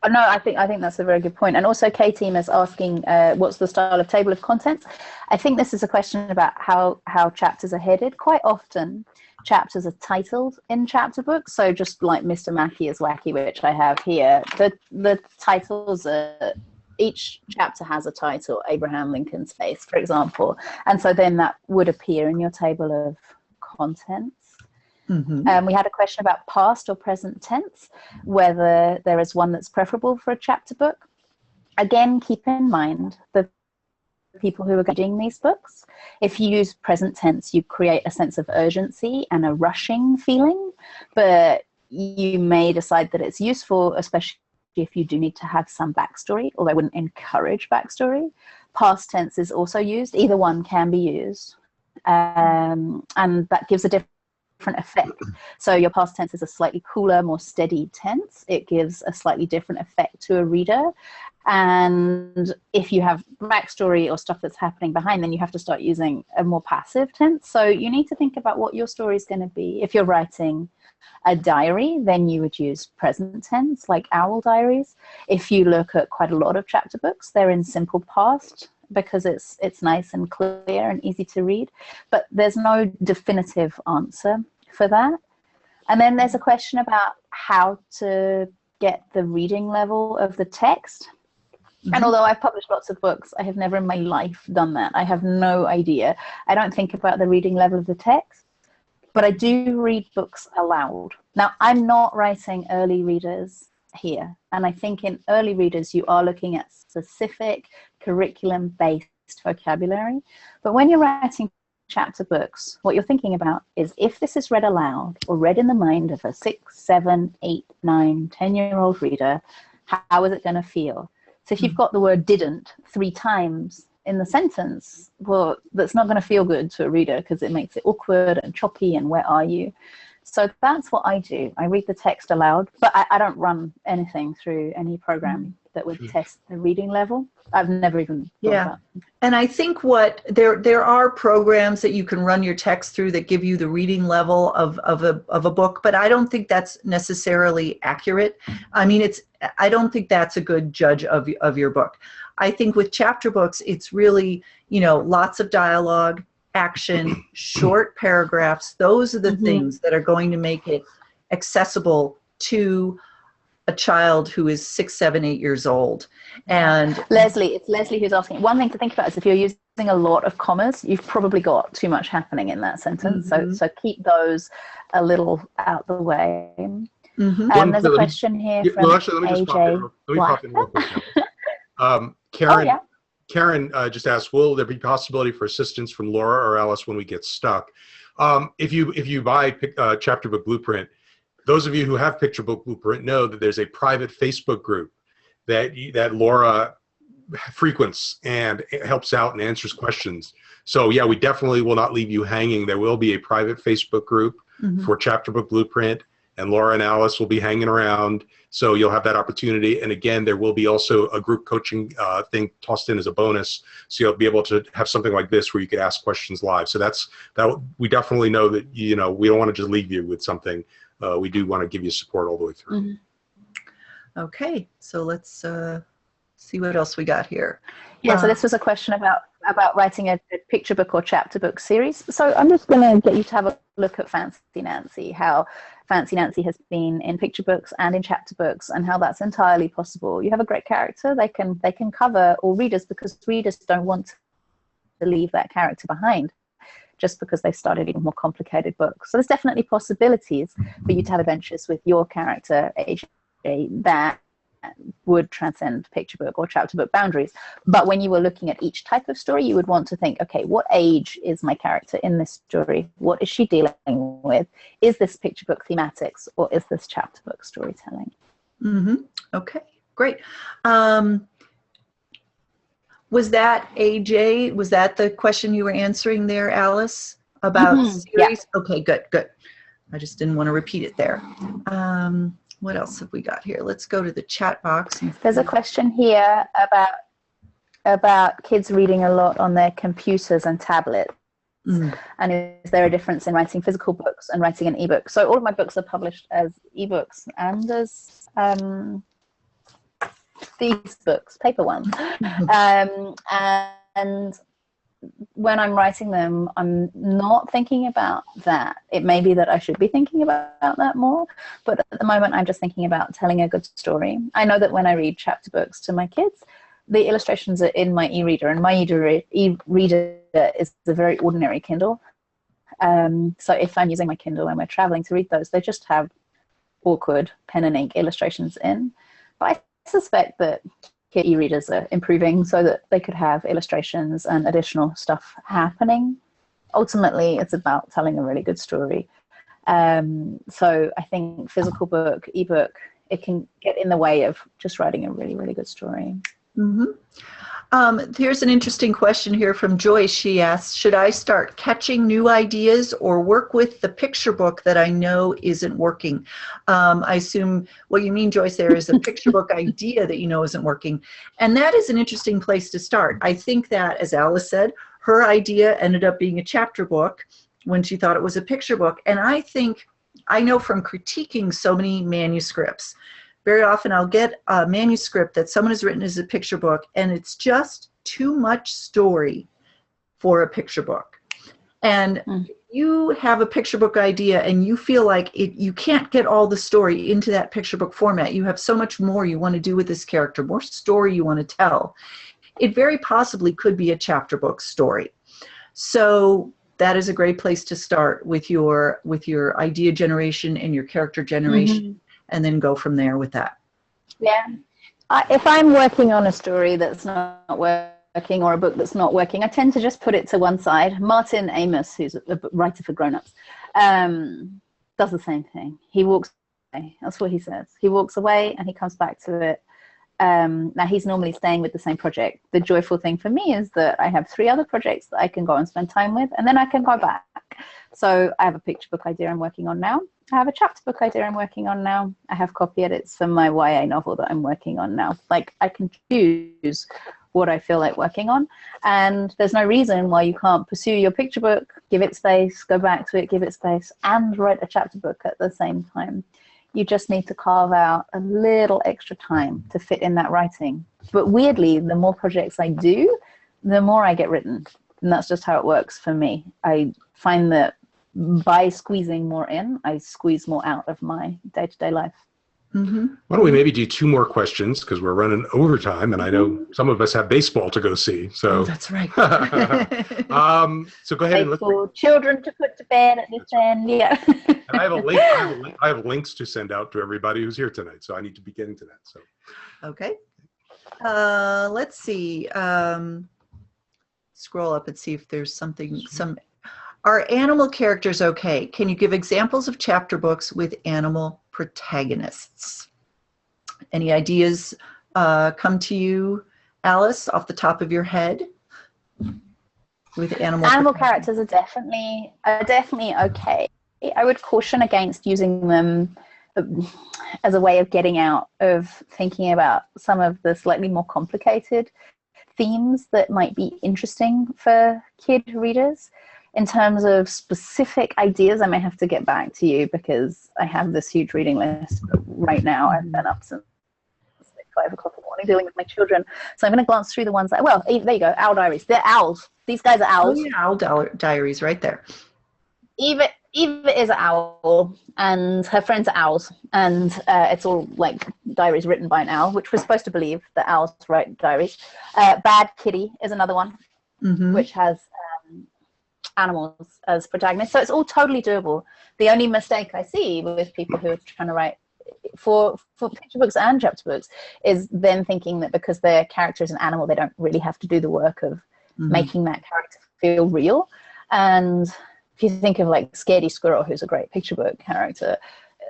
No, I think that's a very good point. And also K-Team is asking, what's the style of table of contents? I think this is a question about how chapters are headed. Quite often, chapters are titled in chapter books. So just like Mr. Mackey is Wacky, which I have here, the titles are, each chapter has a title, Abraham Lincoln's Face, for example. And so then that would appear in your table of contents. We had a question about past or present tense, whether there is one that's preferable for a chapter book. Again, keep in mind the people who are reading these books. If you use present tense, you create a sense of urgency and a rushing feeling, but you may decide that it's useful, especially if you do need to have some backstory, although I wouldn't encourage backstory. Past tense is also used. Either one can be used, and that gives a different effect. So your past tense is a slightly cooler, more steady tense. It gives a slightly different effect to a reader. And if you have backstory or stuff that's happening behind, then you have to start using a more passive tense. So you need to think about what your story is going to be. If you're writing a diary, then you would use present tense, like owl diaries. If you look at quite a lot of chapter books, they're in simple past because it's nice and clear and easy to read. But there's no definitive answer for that. And then there's a question about how to get the reading level of the text. And although I've published lots of books, I have never in my life done that. I have no idea. I don't think about the reading level of the text, but I do read books aloud. Now, I'm not writing early readers here. And I think in early readers, you are looking at specific curriculum-based vocabulary. But when you're writing chapter books, what you're thinking about is, if this is read aloud or read in the mind of a 6, 7, 8, 9, 10-year-old reader, how is it going to feel? So if you've got the word didn't 3 times in the sentence, well, that's not going to feel good to a reader because it makes it awkward and choppy and where are you? So that's what I do. I read the text aloud, but I don't run anything through any program that would test the reading level. I've never even thought about. And I think what there are programs that you can run your text through that give you the reading level of a book, but I don't think that's necessarily accurate. I mean, I don't think that's a good judge of your book. I think with chapter books, it's really, lots of dialogue, action, short paragraphs. Those are the things that are going to make it accessible to a child who is 6, 7, 8 years old. And it's Leslie who's asking. One thing to think about is if you're using a lot of commas, you've probably got too much happening in that sentence. So keep those a little out the way. There's a question here from actually, let me pop in real quick. Karen just asked, will there be possibility for assistance from Laura or Alice when we get stuck? If you buy Chapter Book Blueprint, those of you who have Picture Book Blueprint know that there's a private Facebook group that Laura frequents and helps out and answers questions. So yeah, we definitely will not leave you hanging. There will be a private Facebook group for Chapter Book Blueprint, and Laura and Alice will be hanging around. So you'll have that opportunity. And again, there will be also a group coaching thing tossed in as a bonus. So you'll be able to have something like this where you could ask questions live. So that we definitely know that, we don't want to just leave you with something. We do want to give you support all the way through. Okay, so let's see what else we got here. Yeah, so this was a question about writing a picture book or chapter book series. So I'm just going to get you to have a look at Fancy Nancy, how Fancy Nancy has been in picture books and in chapter books, and how that's entirely possible. You have a great character, they can cover all readers, because readers don't want to leave that character behind just because they've started even more complicated books. So there's definitely possibilities for you to have adventures with your character, AJ, that would transcend picture book or chapter book boundaries. But when you were looking at each type of story, you would want to think, okay, what age is my character in this story? What is she dealing with? Is this picture book thematics, or is this chapter book storytelling? Okay, great. Was that AJ? Was that the question you were answering there, Alice, about series? Yeah. Okay, good. I just didn't want to repeat it there. What else have we got here? Let's go to the chat box. There's a question here about kids reading a lot on their computers and tablets. And is there a difference in writing physical books and writing an ebook? So all of my books are published as ebooks and as these books, paper ones. And when I'm writing them, I'm not thinking about that. It may be that I should be thinking about that more, but at the moment I'm just thinking about telling a good story. I know that when I read chapter books to my kids, the illustrations are in my e-reader, and my e-reader is a very ordinary Kindle. So if I'm using my Kindle and we're traveling to read those, they just have awkward pen and ink illustrations in. But I suspect that e-readers are improving so that they could have illustrations and additional stuff happening. Ultimately, it's about telling a really good story. So I think physical book, ebook, it can get in the way of just writing a really, really good story. Here's an interesting question here from Joyce. She asks, should I start catching new ideas or work with the picture book that I know isn't working? I assume what you mean, Joyce, there is a picture book idea that you know isn't working. And that is an interesting place to start. I think that, as Alice said, her idea ended up being a chapter book when she thought it was a picture book. And I know from critiquing so many manuscripts, very often I'll get a manuscript that someone has written as a picture book, and it's just too much story for a picture book. And you have a picture book idea and you feel like you can't get all the story into that picture book format. You have so much more you want to do with this character, more story you want to tell. It very possibly could be a chapter book story. So that is a great place to start with your idea generation and your character generation. And then go from there with that. Yeah. If I'm working on a story that's not working or a book that's not working, I tend to just put it to one side. Martin Amos, who's a writer for grown-ups, does the same thing. He walks away. That's what he says. He walks away and he comes back to it. Now, he's normally staying with the same project. The joyful thing for me is that I have 3 other projects that I can go and spend time with, and then I can go back. So I have a picture book idea I'm working on now. I have a chapter book idea I'm working on now. I have copy edits for my YA novel that I'm working on now. Like, I can choose what I feel like working on, and there's no reason why you can't pursue your picture book, give it space, go back to it, give it space, and write a chapter book at the same time. You just need to carve out a little extra time to fit in that writing. But weirdly, the more projects I do, the more I get written. And that's just how it works for me. I find that by squeezing more in, I squeeze more out of my day-to-day life. Mm-hmm. Why don't we maybe do 2 more questions, because we're running overtime, and I know some of us have baseball to go see. So Oh, that's right. so go ahead and look. For children to put to bed at this end, yeah. And I have a link. I have links to send out to everybody who's here tonight, so I need to be getting to that. So Okay. Let's see. Scroll up and see if there's something. Are animal characters okay? Can you give examples of chapter books with animal protagonists? Any ideas come to you, Alice, off the top of your head? With animal characters are definitely okay. I would caution against using them as a way of getting out of thinking about some of the slightly more complicated themes that might be interesting for kid readers. In terms of specific ideas, I may have to get back to you because I have this huge reading list right now. I've been up since 5 o'clock in the morning dealing with my children. So I'm going to glance through the ones that, well, there you go, Owl Diaries. They're owls. These guys are owls. Oh, yeah, Owl Diaries right there. Eva is an owl, and her friends are owls, and it's all like diaries written by an owl, which we're supposed to believe that owls write diaries. Bad Kitty is another one, which has animals as protagonists. So it's all totally doable. The only mistake I see with people who are trying to write for picture books and chapter books is them thinking that because their character is an animal, they don't really have to do the work of making that character feel real. And if you think of like Scaredy Squirrel, who's a great picture book character,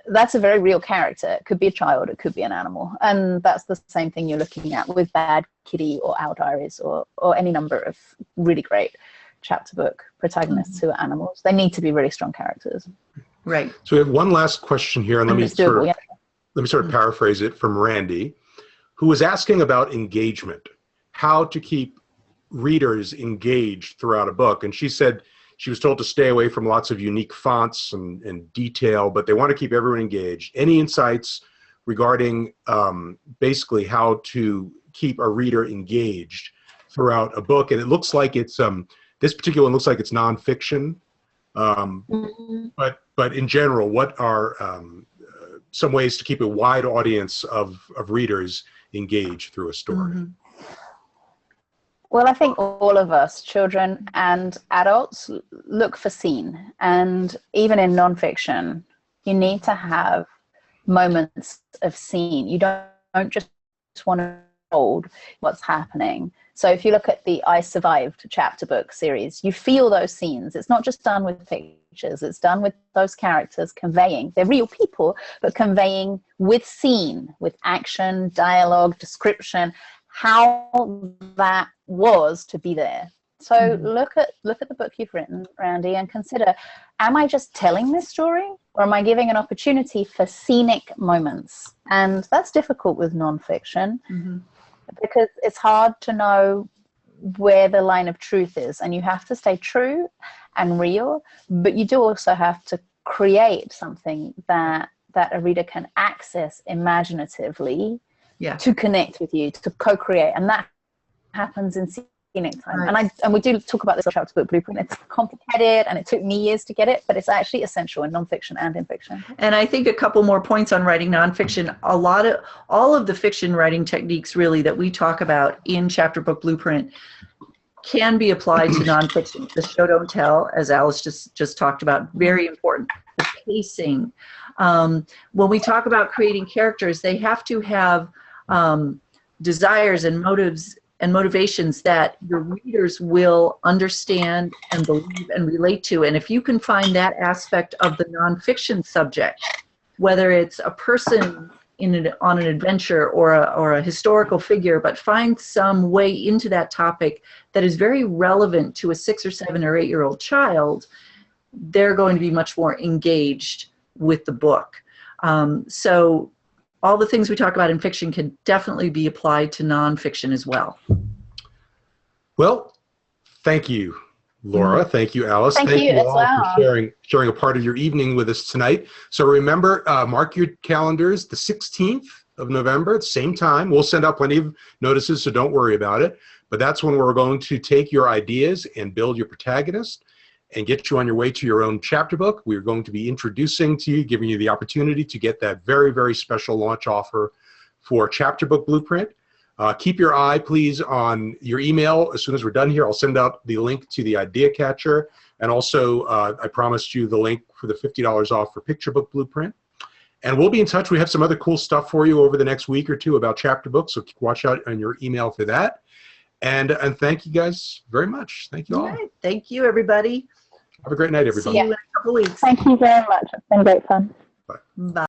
that's a very real character. It could be a child, it could be an animal. And that's the same thing you're looking at with Bad Kitty or Owl Diaries or any number of really great chapter book protagonists who are animals. They need to be really strong characters. Right. So we have one last question here, and let me sort of paraphrase it from Randy, who was asking about engagement, how to keep readers engaged throughout a book. And she said she was told to stay away from lots of unique fonts and detail, but they want to keep everyone engaged. Any insights regarding basically how to keep a reader engaged throughout a book? And it looks like it's this particular one looks like it's nonfiction, but in general, what are some ways to keep a wide audience of readers engaged through a story? Well, I think all of us, children and adults, look for scene. And even in nonfiction, you need to have moments of scene. You don't just want to hold what's happening. So if you look at the I Survived chapter book series, you feel those scenes. It's not just done with pictures. It's done with those characters conveying. They're real people, but conveying with scene, with action, dialogue, description, how that was to be there. So look at the book you've written, Randy, and consider, am I just telling this story, or am I giving an opportunity for scenic moments? And that's difficult with nonfiction because it's hard to know where the line of truth is, and you have to stay true and real, but you do also have to create something that a reader can access imaginatively to connect with you, to co-create, and that happens in scenic time. Right. And we do talk about this in Chapter Book Blueprint. It's complicated, and it took me years to get it, but it's actually essential in nonfiction and in fiction. And I think a couple more points on writing nonfiction. All of the fiction writing techniques really that we talk about in Chapter Book Blueprint can be applied to nonfiction. The show don't tell, as Alice just talked about, very important. The pacing. When we talk about creating characters, they have to have desires and motives and motivations that your readers will understand and believe and relate to. And if you can find that aspect of the nonfiction subject, whether it's a person on an adventure or a historical figure, but find some way into that topic that is very relevant to a 6 or 7 or 8-year-old child, they're going to be much more engaged with the book. So all the things we talk about in fiction can definitely be applied to nonfiction as well. Well, thank you, Laura. Thank you, Alice. Thank you as all well. for sharing a part of your evening with us tonight. So remember, mark your calendars, the 16th of November, at the same time. We'll send out plenty of notices, so don't worry about it. But that's when we're going to take your ideas and build your protagonist and get you on your way to your own chapter book. We're going to be introducing to you, giving you the opportunity to get that very, very special launch offer for Chapter Book Blueprint. Keep your eye, please, on your email. As soon as we're done here, I'll send out the link to the idea catcher. And also, I promised you the link for the $50 off for Picture Book Blueprint. And we'll be in touch. We have some other cool stuff for you over the next week or two about chapter books, so watch out on your email for that. And thank you guys very much. Thank you all. All right. Thank you, everybody. Have a great night, everybody. See you in a couple weeks. Thank you very much. It's been great fun. Bye.